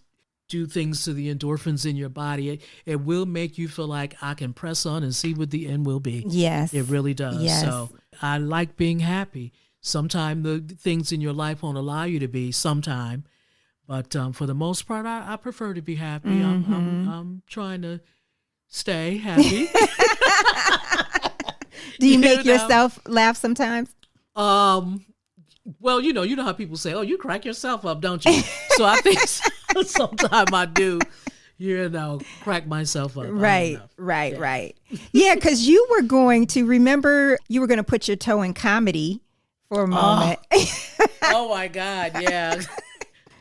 do things to the endorphins in your body. It will make you feel like I can press on and see what the end will be. Yes. It really does. Yes. So I like being happy. Sometimes the things in your life won't allow you to be sometime. But for the most part, I prefer to be happy. Mm-hmm. I'm trying to stay happy. Do you make yourself laugh sometimes? Well, you know how people say, "Oh, you crack yourself up, don't you?" So I think sometimes I do, crack myself up. Right. Yeah, because you were going to put your toe in comedy for a moment. Oh my God, yeah.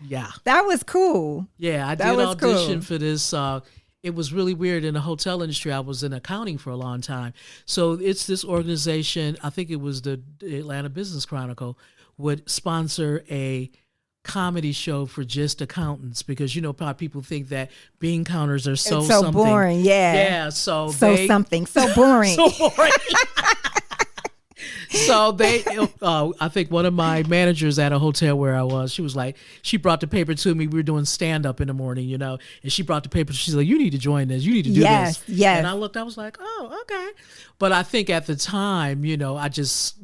Yeah. That was cool. Yeah, I did audition for this. It was really weird. In the hotel industry, I was in accounting for a long time. So it's this organization, I think it was the Atlanta Business Chronicle, would sponsor a comedy show for just accountants because, probably people think that bean counters are so something. Boring. Yeah. Yeah. So something. So boring. So boring. So I think one of my managers at a hotel where I was, she brought the paper to me. We were doing stand up in the morning, and she brought the paper. She's like, "You need to join this. You need to do this." Yes. And I looked, I was like, "Oh, okay." But I think at the time, I just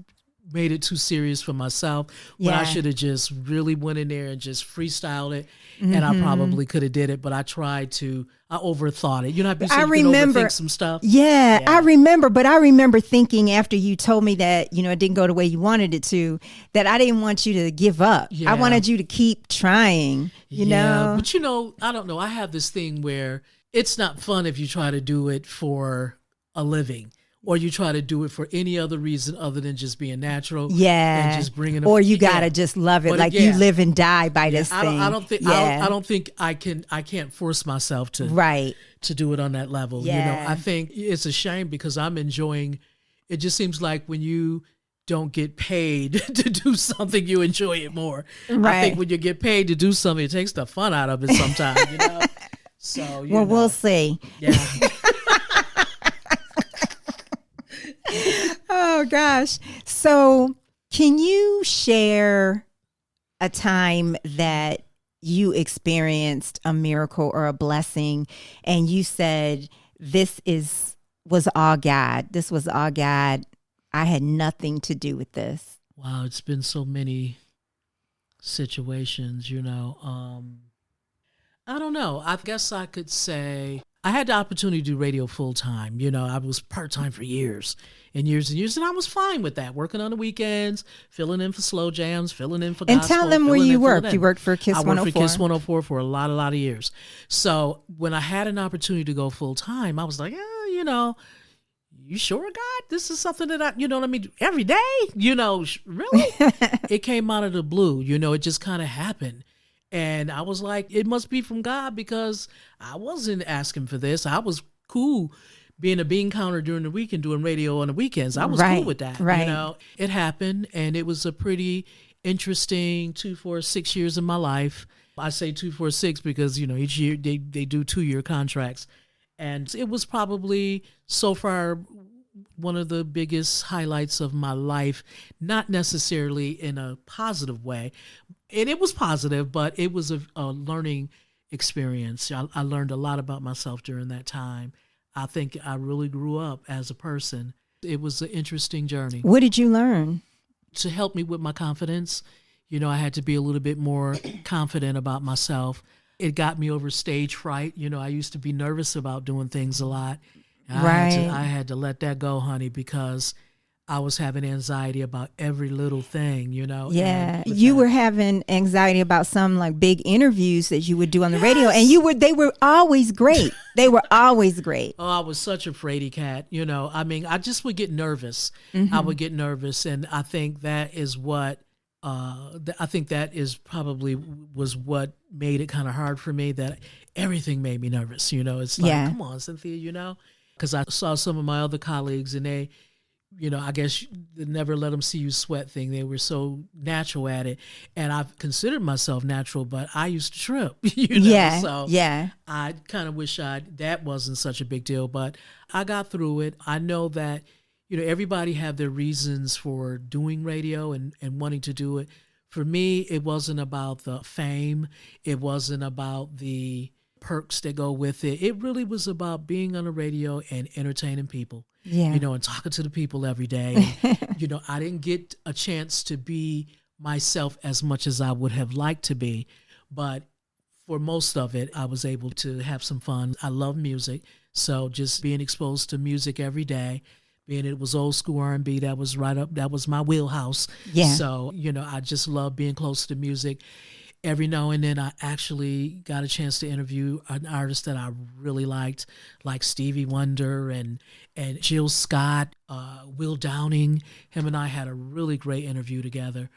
made it too serious for myself when I should have just really went in there and just freestyled it. And I probably could have did it, but I overthought it. I remember overthink some stuff. Yeah, I remember thinking after you told me that, it didn't go the way you wanted it to, that I didn't want you to give up. Yeah. I wanted you to keep trying, you know? But I don't know. I have this thing where it's not fun if you try to do it for a living. Or you try to do it for any other reason other than just being natural. Yeah. And just bringing or you gotta just love it. But you live and die by this thing. I don't think I can't force myself to do it on that level. Yeah. I think it's a shame because I'm enjoying it. Just seems like when you don't get paid to do something, you enjoy it more. Right. I think when you get paid to do something, it takes the fun out of it sometimes, So we'll see. Yeah. Oh gosh. So can you share a time that you experienced a miracle or a blessing and you said, this was all God. This was all God. I had nothing to do with this. Wow, it's been so many situations, I don't know. I guess I could say I had the opportunity to do radio full time. I was part time for years and years and years, and I was fine with that. Working on the weekends, filling in for slow jams, filling in for gospel. And tell them where you worked. You worked for Kiss 104. I worked for Kiss 104 for a lot of years. So when I had an opportunity to go full time, I was like, you sure, God? This is something that every day? Really? It came out of the blue. It just kind of happened. And I was like, it must be from God because I wasn't asking for this. I was cool being a bean counter during the week and doing radio on the weekends. I was cool with that. Right. It happened, and it was a pretty interesting 6 years of my life. I say 6 because, each year they do 2-year contracts. And it was probably so far one of the biggest highlights of my life, not necessarily in a positive way. And it was positive, but it was a learning experience. I learned a lot about myself during that time. I think I really grew up as a person. It was an interesting journey. What did you learn? To help me with my confidence. I had to be a little bit more confident about myself. It got me over stage fright. I used to be nervous about doing things a lot. I had to let that go, honey, because I was having anxiety about every little thing, Yeah, you were having anxiety about some like big interviews that you would do on the radio, and they were always great. They were always great. Oh, I was such a fraidy cat, I just would get nervous. I would get nervous, and I think that is what. I think that is probably was what made it kind of hard for me. That everything made me nervous. It's like, come on, Cynthia, because I saw some of my other colleagues, and they. I guess they never let them see you sweat thing. They were so natural at it. And I've considered myself natural, but I used to trip, Yeah, so yeah. I kind of wish that wasn't such a big deal, but I got through it. I know that, everybody have their reasons for doing radio and wanting to do it. For me, it wasn't about the fame. It wasn't about the perks that go with it. It really was about being on the radio and entertaining people, Yeah. and talking to the people every day. And, I didn't get a chance to be myself as much as I would have liked to be, but for most of it, I was able to have some fun. I love music, so just being exposed to music every day, being it was old school R&B, that was right up, that was my wheelhouse. Yeah. So, I just love being close to music. Every now and then I actually got a chance to interview an artist that I really liked, like Stevie Wonder and Jill Scott, Will Downing. Him and I had a really great interview together.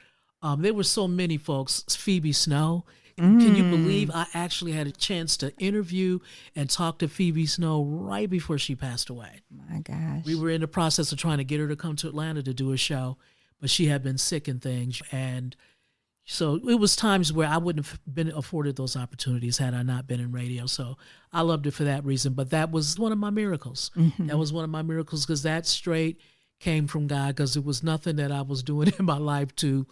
There were so many folks. Phoebe Snow. Can you believe I actually had a chance to interview and talk to Phoebe Snow right before she passed away? My gosh. We were in the process of trying to get her to come to Atlanta to do a show, but she had been sick and things. And so it was times where I wouldn't have been afforded those opportunities had I not been in radio. So I loved it for that reason. But that was one of my miracles. That was one of my miracles because that straight came from God, because it was nothing that I was doing in my life to,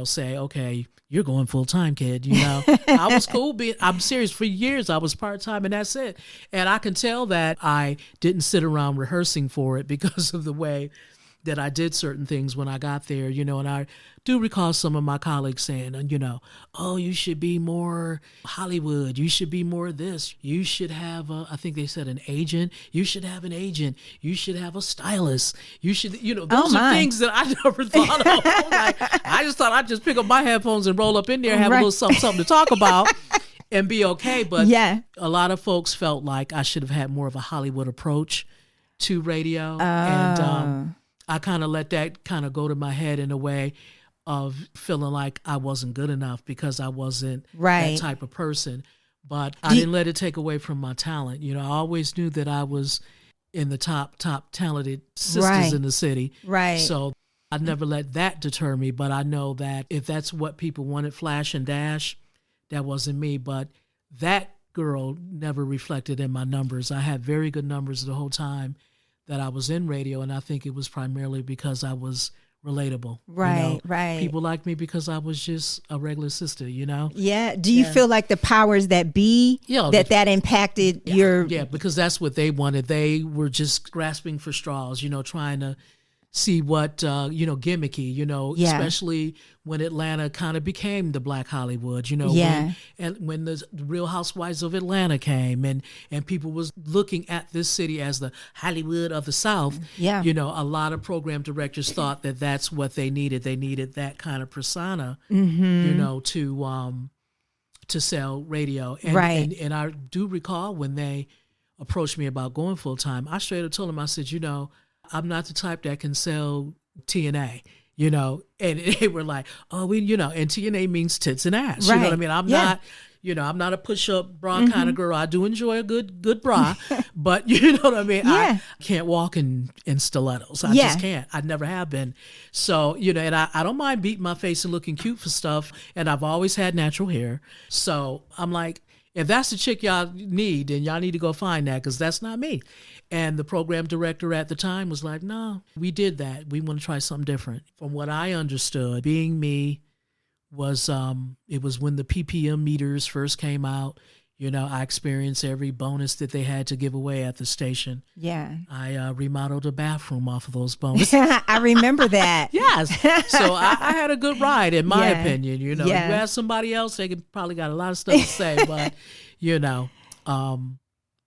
say, okay, you're going full time, kid. I was cool. I'm serious. For years, I was part time, and that's it. And I can tell that I didn't sit around rehearsing for it because of the way that I did certain things when I got there, and I do recall some of my colleagues saying, oh, you should be more Hollywood. You should be more this. You should have, I think they said an agent. You should have an agent. You should have a stylist. You should, those are things that I never thought of. I just thought I'd just pick up my headphones and roll up in there and have a little something to talk about and be okay. But a lot of folks felt like I should have had more of a Hollywood approach to radio. And I kind of let that kind of go to my head in a way of feeling like I wasn't good enough because I wasn't that type of person. But I didn't let it take away from my talent. I always knew that I was in the top talented sisters in the city. Right. So I never let that deter me. But I know that if that's what people wanted, flash and dash, that wasn't me. But that girl never reflected in my numbers. I had very good numbers the whole time that I was in radio, and I think it was primarily because I was relatable. Right, right. People liked me because I was just a regular sister, Yeah. Do you feel like the powers that be, that impacted your... Yeah, because that's what they wanted. They were just grasping for straws, trying to see what, gimmicky, especially when Atlanta kind of became the Black Hollywood, when the Real Housewives of Atlanta came and people was looking at this city as the Hollywood of the South. Yeah. A lot of program directors thought that that's what they needed. They needed that kind of persona, to sell radio. And, and I do recall when they approached me about going full time, I straight up told them, I said, I'm not the type that can sell TNA, and they were like, oh, and TNA means tits and ass. You know what I mean? I'm not, I'm not a push-up bra kind of girl. I do enjoy a good bra, but you know what I mean? I can't walk in stilettos. I just can't. I never have been. So, and I don't mind beating my face and looking cute for stuff. And I've always had natural hair. So I'm like, if that's the chick y'all need, then y'all need to go find that, because that's not me. And the program director at the time was like, no, we did that. We want to try something different. From what I understood, being me was, it was when the PPM meters first came out. I experienced every bonus that they had to give away at the station. Yeah. I remodeled a bathroom off of those bonuses. I remember that. Yes. So I had a good ride, in my opinion. You ask somebody else, they could probably got a lot of stuff to say, but,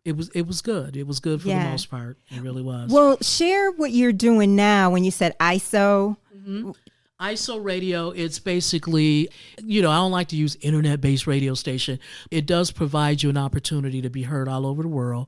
it was good. It was good for the most part. It really was. Well, share what you're doing now when you said ISO. Mm-hmm. ISO radio, it's basically, I don't like to use internet-based radio station. It does provide you an opportunity to be heard all over the world.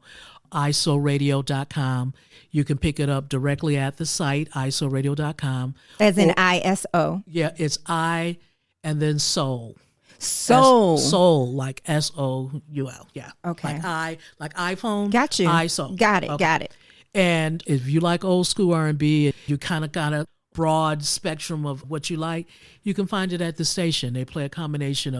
isoradio.com. You can pick it up directly at the site, isoradio.com. As in ISO. Yeah, it's I and then soul. Soul. Soul, like SOUL. Yeah. Okay. Like iPhone. Got you. ISO. Got it. Okay. Got it. And if you like old school R&B, you kind of got a broad spectrum of what you like, you can find it at the station. They play a combination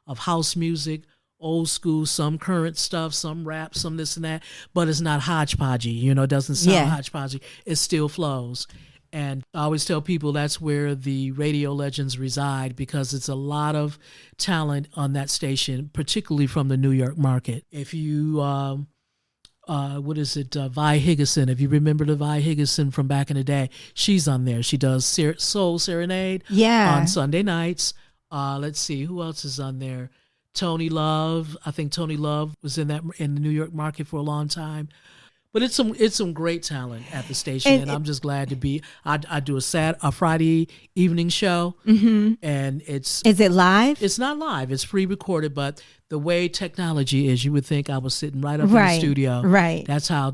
of house music, old school, some current stuff, some rap, some this and that, but it's not hodgepodgey. It doesn't sound hodgepodgey. It still flows. And I always tell people that's where the radio legends reside because it's a lot of talent on that station, particularly from the New York market. If you, Vi Higgison, if you remember the Vi Higgison from back in the day, she's on there. She does Soul Serenade on Sunday nights. Let's see, who else is on there? Tony Love. I think Tony Love was in the New York market for a long time. But it's some great talent at the station, and I'm just glad to be. I do a Friday evening show, and is it live? It's not live. It's pre-recorded, but the way technology is, you would think I was sitting right up in the studio. Right. That's how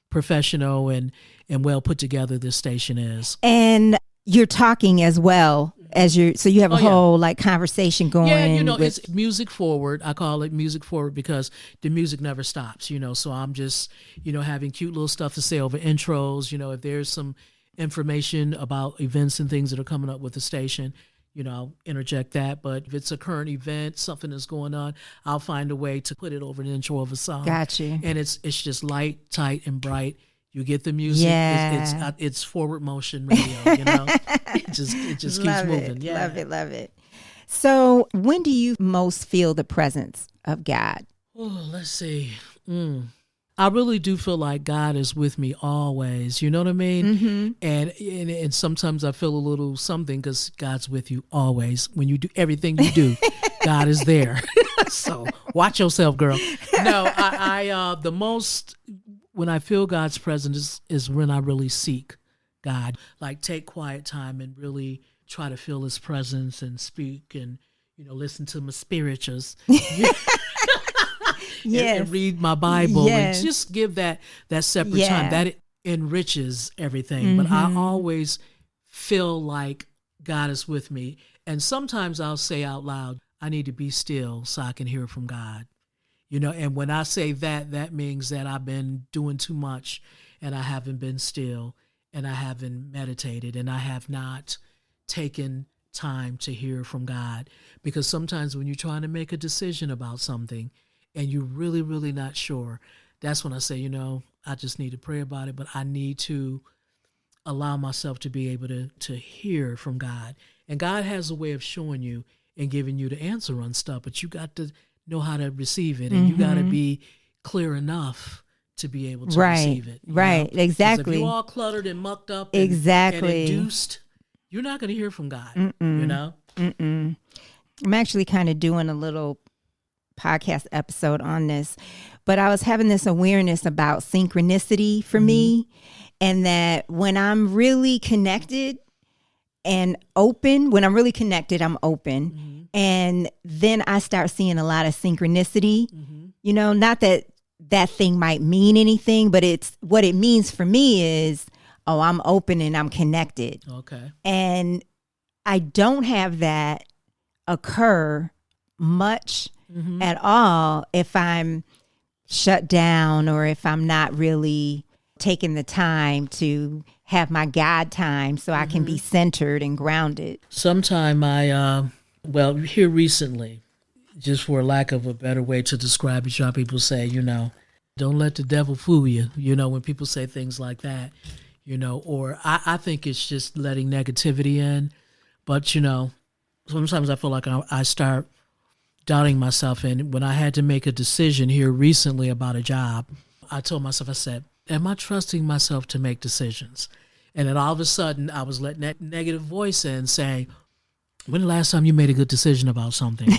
professional and well put together this station is. And you're talking as well as so you have a whole like conversation going. Yeah, it's music forward. I call it music forward because the music never stops, so I'm just, having cute little stuff to say over intros. If there's some information about events and things that are coming up with the station, I'll interject that. But if it's a current event, something that's going on, I'll find a way to pput it over an intro of a song. Got you. And it's just light, tight, and bright. You get the music. Yeah. It's forward motion radio. It just keeps moving. Yeah. Love it. So when do you most feel the presence of God? Oh, let's see. I really do feel like God is with me always. You know what I mean? And sometimes I feel a little something because God's with you always. When you do everything you do, God is there. So watch yourself, girl. No, I the most. When I feel God's presence is when I really seek God, like take quiet time and really try to feel his presence and speak and, listen to my spirituals. And read my Bible and just give that separate time. That enriches everything. But I always feel like God is with me. And sometimes I'll say out loud, I need to be still so I can hear from God. And when I say that means that I've been doing too much and I haven't been still and I haven't meditated and I have not taken time to hear from God. Because sometimes when you're trying to make a decision about something and you're really, really not sure, that's when I say, I just need to pray about it, but I need to allow myself to be able to hear from God. And God has a way of showing you and giving you the answer on stuff, but you got to know how to receive it, and you got to be clear enough to be able to receive it. Right, exactly. If you're all cluttered and mucked up and induced, you're not going to hear from God, I'm actually kind of doing a little podcast episode on this, but I was having this awareness about synchronicity for me, and that when I'm really connected and open, I'm open. And then I start seeing a lot of synchronicity, not that thing might mean anything, but it's what it means for me is, I'm open and I'm connected. Okay. And I don't have that occur much at all if I'm shut down or if I'm not really taking the time to have my God time so I can be centered and grounded. Sometime here recently, just for lack of a better way to describe it, some people say, don't let the devil fool you, when people say things like that, or I think it's just letting negativity in. But, sometimes I feel like I start doubting myself. And when I had to make a decision here recently about a job, I told myself, I said, am I trusting myself to make decisions? And then all of a sudden I was letting that negative voice in saying, when the last time you made a good decision about something?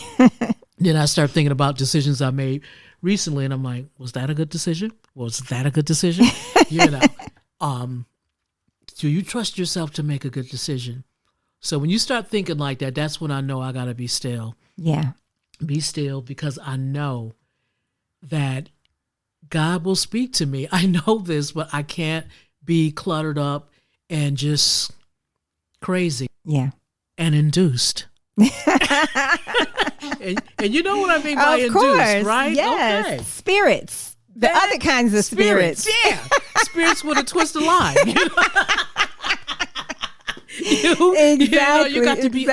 Then I start thinking about decisions I made recently, and I'm like, was that a good decision? Was that a good decision? Do you trust yourself to make a good decision? So when you start thinking like that, that's when I know I got to be still. Yeah. Be still, because I know that God will speak to me. I know this, but I can't be cluttered up and just crazy. Yeah. And induced. and you know what I mean by induced, right? Yes. Okay. Spirits. The other kinds of spirits. Yeah. Spirits with a twist of line. Exactly. You got to be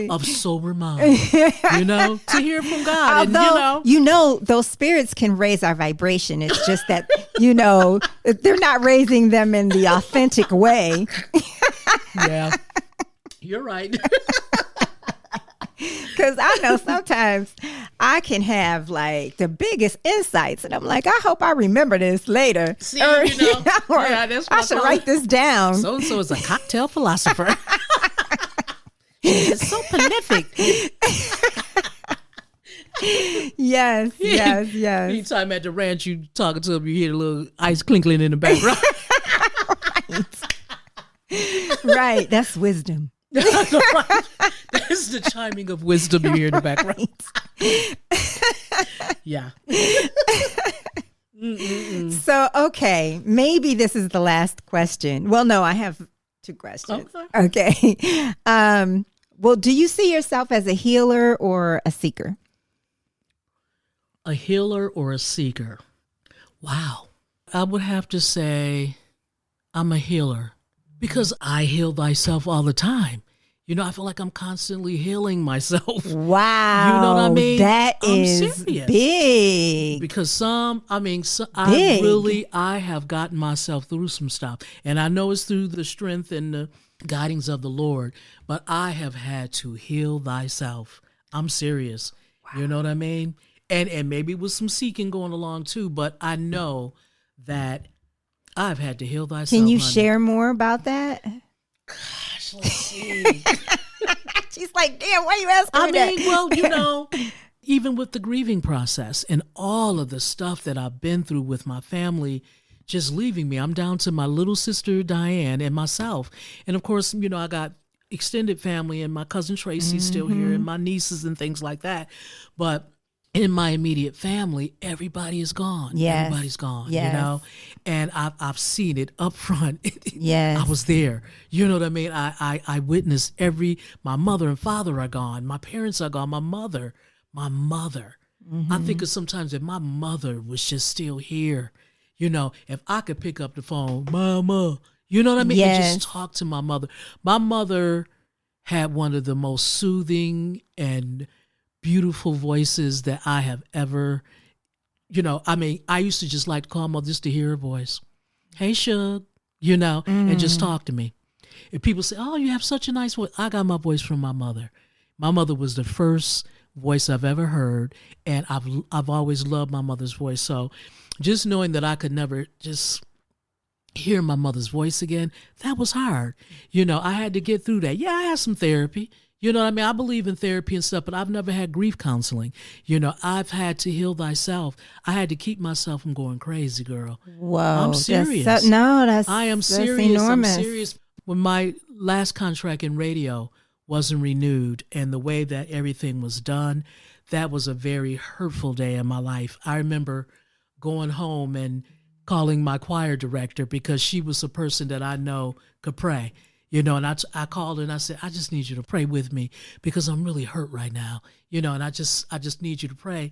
of sober mind, to hear from God. Although, those spirits can raise our vibration. It's just that, they're not raising them in the authentic way. Yeah, you're right. Because I know sometimes I can have like the biggest insights, and I'm like, I hope I remember this later. See, that's what I should write this down. So and so is a cocktail philosopher. It's so prolific. Yes. Anytime at the ranch, you talking to him, you hear a little ice clinkling in the background. Right. That's wisdom. That's the chiming of wisdom you hear in the background. Yeah. So, okay, maybe this is the last question. Well, no, I have 2 questions. Okay. Well, do you see yourself as a healer or a seeker? A healer or a seeker? Wow. I would have to say I'm a healer because I heal thyself all the time. I feel like I'm constantly healing myself. Wow. You know what I mean? That is serious. Big. Because I have gotten myself through some stuff. And I know it's through the strength and the guidings of the Lord, but I have had to heal thyself. I'm serious. Wow. You know what I mean? And maybe with some seeking going along too, but I know that I've had to heal thyself. Can you share more about that? Gosh, let's see. She's like, damn, why you asking me that? Well, even with the grieving process and all of the stuff that I've been through with my family just leaving me, I'm down to my little sister Diane and myself. And of course, I got extended family and my cousin Tracy's still here and my nieces and things like that. But in my immediate family, everybody is gone. Yes. Everybody's gone, Yes. And I've seen it up front. Yes. I was there. You know what I mean? I witnessed my mother and father are gone. My parents are gone. My mother. I think of sometimes if my mother was just still here, if I could pick up the phone, Mama, you know what I mean? Yes. And just talk to my mother. My mother had one of the most soothing and beautiful voices that I have ever, I used to just like to call mother just to hear her voice. Hey, Shug, and just talk to me. If people say, oh, you have such a nice voice, I got my voice from my mother. My mother was the first voice I've ever heard, and I've always loved my mother's voice. So just knowing that I could never just hear my mother's voice again, that was hard. I had to get through that. Yeah, I had some therapy. You know what I mean? I believe in therapy and stuff, but I've never had grief counseling. I've had to heal thyself. I had to keep myself from going crazy, girl. Whoa. I'm serious. I am serious. Enormous. I'm serious. When my last contract in radio wasn't renewed and the way that everything was done, that was a very hurtful day in my life. I remember going home and calling my choir director because she was a person that I know could pray. And I called her and I said, I just need you to pray with me because I'm really hurt right now, and I just need you to pray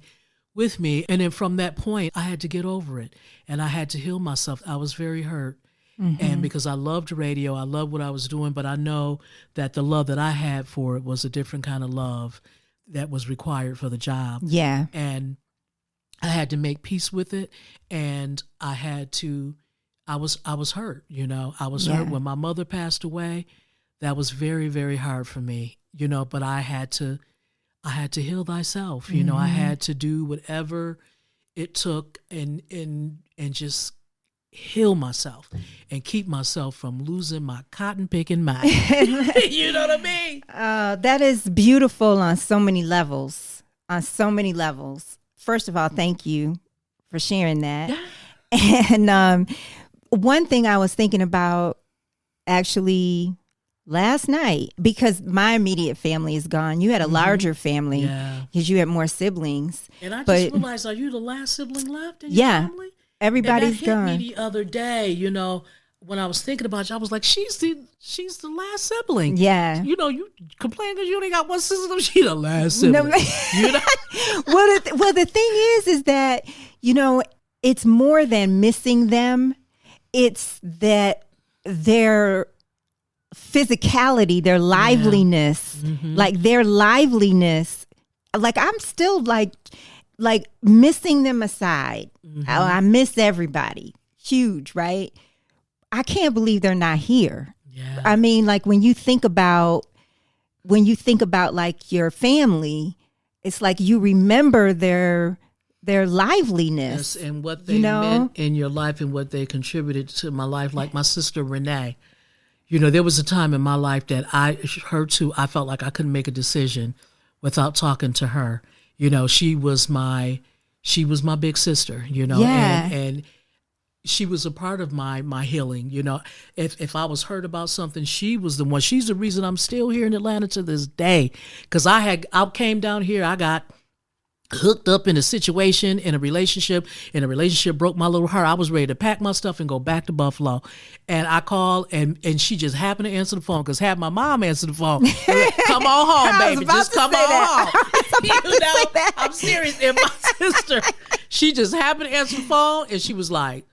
with me. And then from that point, I had to get over it and I had to heal myself. I was very hurt. And because I loved radio, I loved what I was doing, but I know that the love that I had for it was a different kind of love that was required for the job. Yeah. And I had to make peace with it. And I was hurt, I was hurt when my mother passed away. That was very, very hard for me, but I had to heal thyself. I had to do whatever it took and just heal myself and keep myself from losing my cotton picking mind. You know what I mean? That is beautiful on so many levels. First of all, thank you for sharing that. Yeah. And one thing I was thinking about actually last night, because my immediate family is gone. You had a larger family because you had more siblings. And I just realized, are you the last sibling left in your family? Everybody's and that gone. Hit me the other day, when I was thinking about you, I was like, she's the last sibling. Yeah. You complain because you only got one sister. She the last sibling. Well, the thing is that, it's more than missing them. It's that they're physicality, their liveliness, like their liveliness, like I'm still like missing them aside. I miss everybody. Huge, right? I can't believe they're not here. Yeah. I mean, like when you think about like your family, it's like you remember their liveliness. Yes, and what they meant in your life and what they contributed to my life. Like my sister Renee, there was a time in my life that I felt like I couldn't make a decision without talking to her. She was my big sister, and she was a part of my healing. If I was hurt about something, she was the one. She's the reason I'm still here in Atlanta to this day. Because I came down here, I got hooked up in a situation, in a relationship, and a relationship broke my little heart. I was ready to pack my stuff and go back to Buffalo. And I called, and she just happened to answer the phone, because had my mom answer the phone, come on home, baby, just come on home. I'm serious. And my sister, she just happened to answer the phone, and she was like,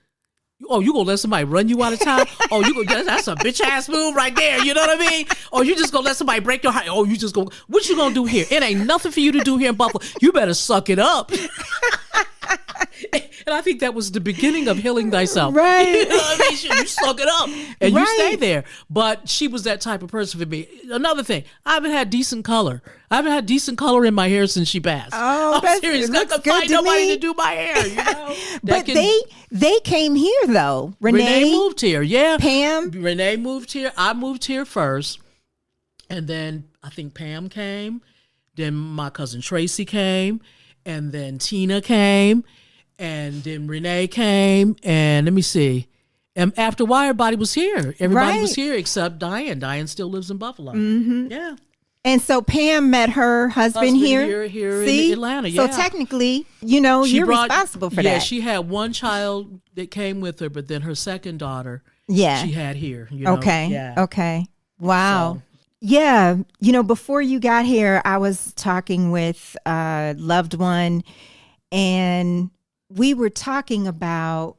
oh, you gonna let somebody run you out of town? Oh, that's a bitch ass move right there. You know what I mean? Or you just gonna let somebody break your heart? Oh, what you gonna do here? It ain't nothing for you to do here in Buffalo. You better suck it up. And I think that was the beginning of healing thyself. Right. You know what I mean? You suck it up and you stay there. But she was that type of person for me. Another thing, I haven't had decent color. In my hair since she passed. Oh, I'm serious. It looks I good find to nobody me. to do my hair, But they came here though. Renee moved here, yeah. Pam? Renee moved here. I moved here first. And then I think Pam came. Then my cousin Tracy came. And then Tina came. And then Renee came. And let me see. And after a while, everybody was here. Everybody was here except Diane. Diane still lives in Buffalo. Yeah. And so Pam met her husband here in Atlanta. Yeah. So technically, you're responsible for that. Yeah, she had one child that came with her, but then her second daughter, she had here. Okay. Yeah. Okay. Wow. So. Yeah. Before you got here, I was talking with a loved one, and we were talking about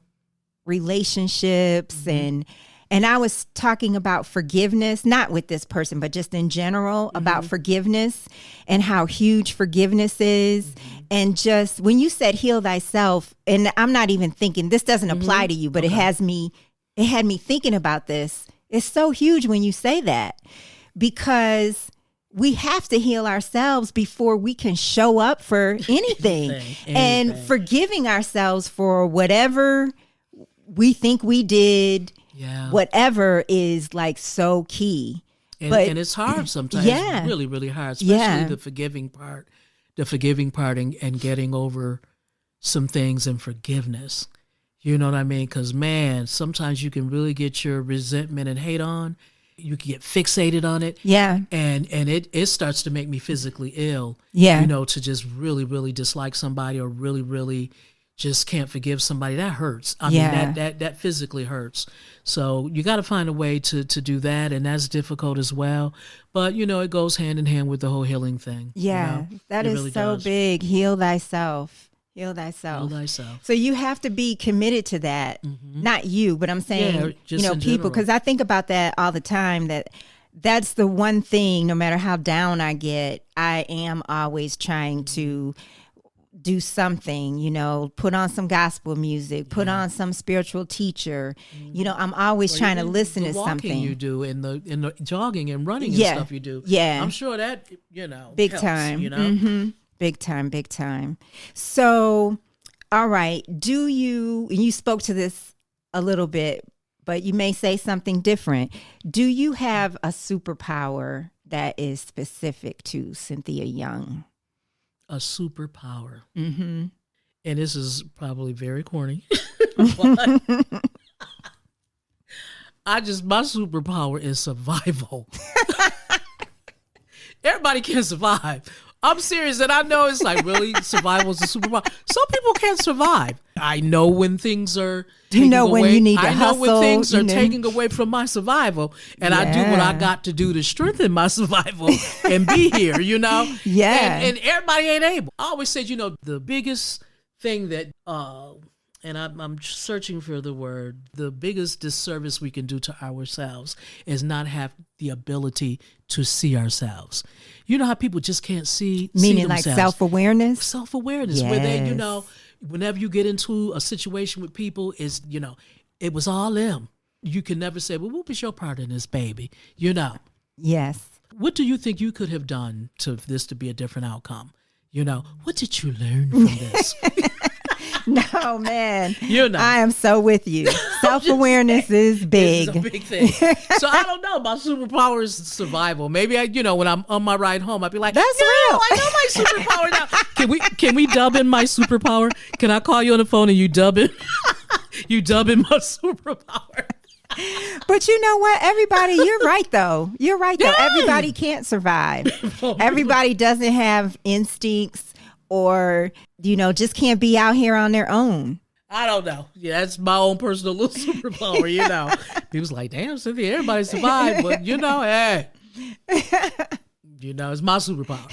relationships and I was talking about forgiveness, not with this person, but just in general about forgiveness and how huge forgiveness is. And just when you said heal thyself, and I'm not even thinking, this doesn't apply to you, but it had me thinking about this. It's so huge when you say that, because we have to heal ourselves before we can show up for anything. And forgiving ourselves for whatever we think we did, whatever, is like so key. And it's hard sometimes. It's really, really hard, especially the forgiving part and getting over some things and forgiveness. You know what I mean? Because, man, sometimes you can really get your resentment and hate on. You can get fixated on it. Yeah. And it starts to make me physically ill. Yeah. To just really, really dislike somebody, or really, really just can't forgive somebody. That hurts. I mean, that physically hurts. So you got to find a way to do that, and that's difficult as well. But, it goes hand in hand with the whole healing thing. Yeah, that is really so big. Heal thyself. Heal thyself. Heal thyself. So you have to be committed to that. Not you, but I'm saying, people, because I think about that all the time, that's the one thing, no matter how down I get, I am always trying to do something, put on some gospel music, put on some spiritual teacher. I'm always trying to listen to something. You do in the jogging and running and stuff you do. Yeah. I'm sure that, big helps, time. Big time, big time. So, all right. And you spoke to this a little bit, but you may say something different. Do you have a superpower that is specific to Cynthia Young? A superpower. And this is probably very corny. But my superpower is survival. Everybody can survive. I'm serious, and I know it's like, really, survival is a superpower. Some people can't survive. I know when things are taking away. When you need to hustle. I know when things are taking away from my survival, and I do what I got to do to strengthen my survival and be here, Yeah. And everybody ain't able. I always said, the biggest thing that and I'm searching for the word. The biggest disservice we can do to ourselves is not have the ability to see ourselves. You know how people just can't see Meaning like themselves. self-awareness? Self-awareness, where they, Yes. whenever you get into a situation with people, it was all them. You can never say, well, what was your part in this, baby? Yes. What do you think you could have done to this to be a different outcome? What did you learn from this? No, man. You know. I am so with you. Self-awareness is big. It's a big thing. So I don't know. My superpower is survival. Maybe when I'm on my ride home, I'd be like, That's real. real. I know my superpower now. Can we dub in my superpower? Can I call you on the phone and you dub in? You dub in my superpower. But you know what? Everybody, you're right, though. You're right, though. Yeah. Everybody can't survive. Everybody doesn't have instincts or, just can't be out here on their own. I don't know. Yeah, that's my own personal little superpower, People's like, damn, Cynthia, everybody survived. But, hey. It's my superpower.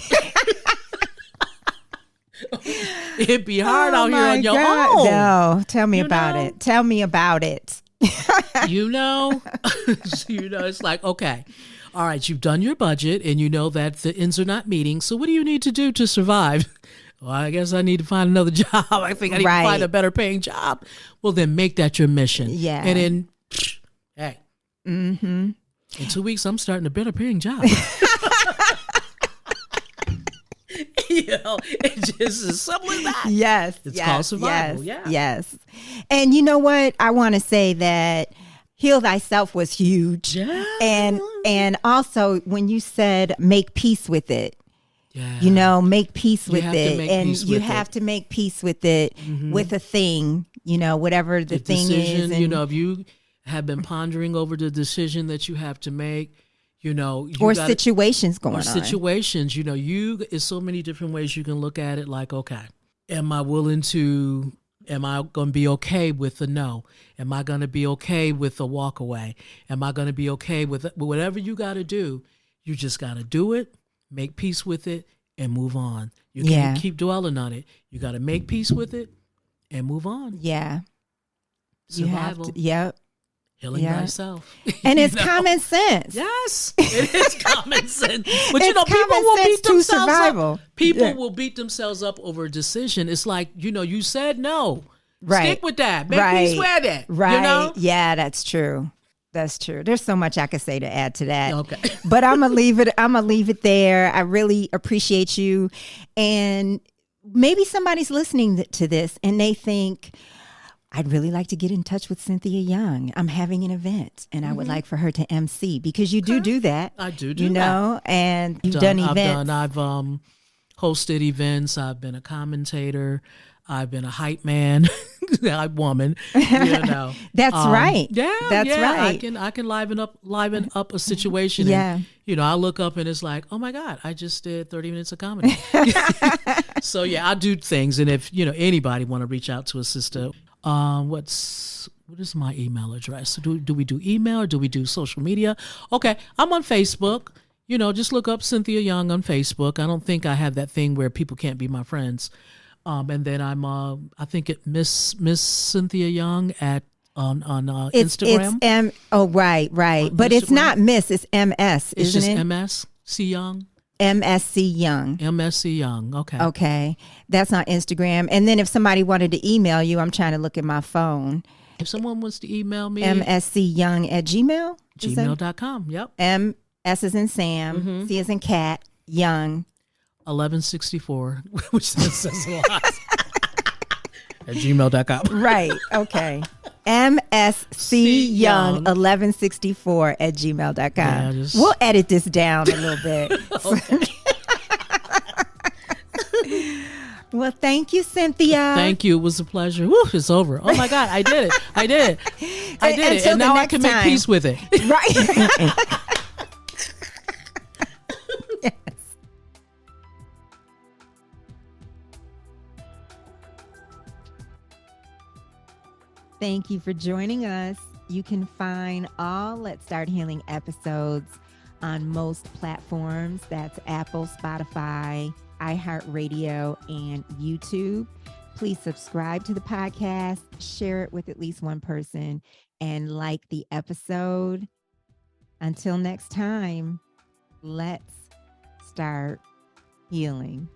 It'd be hard out here on your own. No, tell me about it. Tell me about it. It's like, okay, all right, you've done your budget and you know that the ends are not meeting. So what do you need to do to survive? Well, I guess I need to find another job. I think I need to find a better paying job. Well, then make that your mission. Yeah. And then, hey, in 2 weeks, I'm starting a better paying job. It's just as simple as that. Yes. It's called survival. Yes. And you know what? I want to say that heal thyself was huge. Yeah. And also when you said make peace with it. Yeah. Make peace with it. And you have have to make peace with it, with a thing, whatever the thing decision, is. And, if you have been pondering over the decision that you have to make, situations going on. Situations, is so many different ways you can look at it. Like, okay, am I going to be okay with the no? Am I going to be okay with the walk away? Am I going to be okay with whatever you got to do? You just got to do it, make peace with it, and move on. You can't keep dwelling on it. You got to make peace with it and move on. Yeah. Survival. Yep. Healing thyself. And it's common sense. Yes, it is common sense. But It's people will beat themselves survival. up. People will beat themselves up over a decision. It's like, you said no. Right. Stick with that. Make peace with it. Right. Yeah, that's true. That's true. There's so much I could say to add to that. Okay. But I'm gonna leave it there. I really appreciate you. And maybe somebody's listening to this and they think, I'd really like to get in touch with Cynthia Young. I'm having an event and I would like for her to MC, because you do that. I do that. And you've done events. I've hosted events. I've been a commentator. I've been a hype man, woman. That's right. Yeah, that's right. I can liven up a situation. Yeah. And, I look up and it's like, oh my God, I just did 30 minutes of comedy. So I do things. And if anybody want to reach out to a sister, what is my email address? Do we do email or do we do social media? Okay, I'm on Facebook. Just look up Cynthia Young on Facebook. I don't think I have that thing where people can't be my friends. And then I'm I think it Miss Cynthia Young on Instagram. Right. But it's not Miss, it's MS, it's isn't just it? MSC Young. MSC Young. MSC Young. Okay. Okay. That's on Instagram. And then if somebody wanted to email you, I'm trying to look at my phone. If someone wants to email me, mscyoung@gmail. gmail.com. Yep. M S is in Sam, C is in cat, Young. 1164, which says a lot. At gmail.com. Right. Okay. mscyoung1164@gmail.com. Yeah, We'll edit this down a little bit. Well, thank you, Cynthia. Thank you. It was a pleasure. Woo, it's over. Oh my God, I did it. I did it. And now I can make peace with it. Right. Yes. Thank you for joining us. You can find all Let's Start Healing episodes on most platforms. That's Apple, Spotify, iHeartRadio, and YouTube. Please subscribe to the podcast, share it with at least one person, and like the episode. Until next time, let's start healing.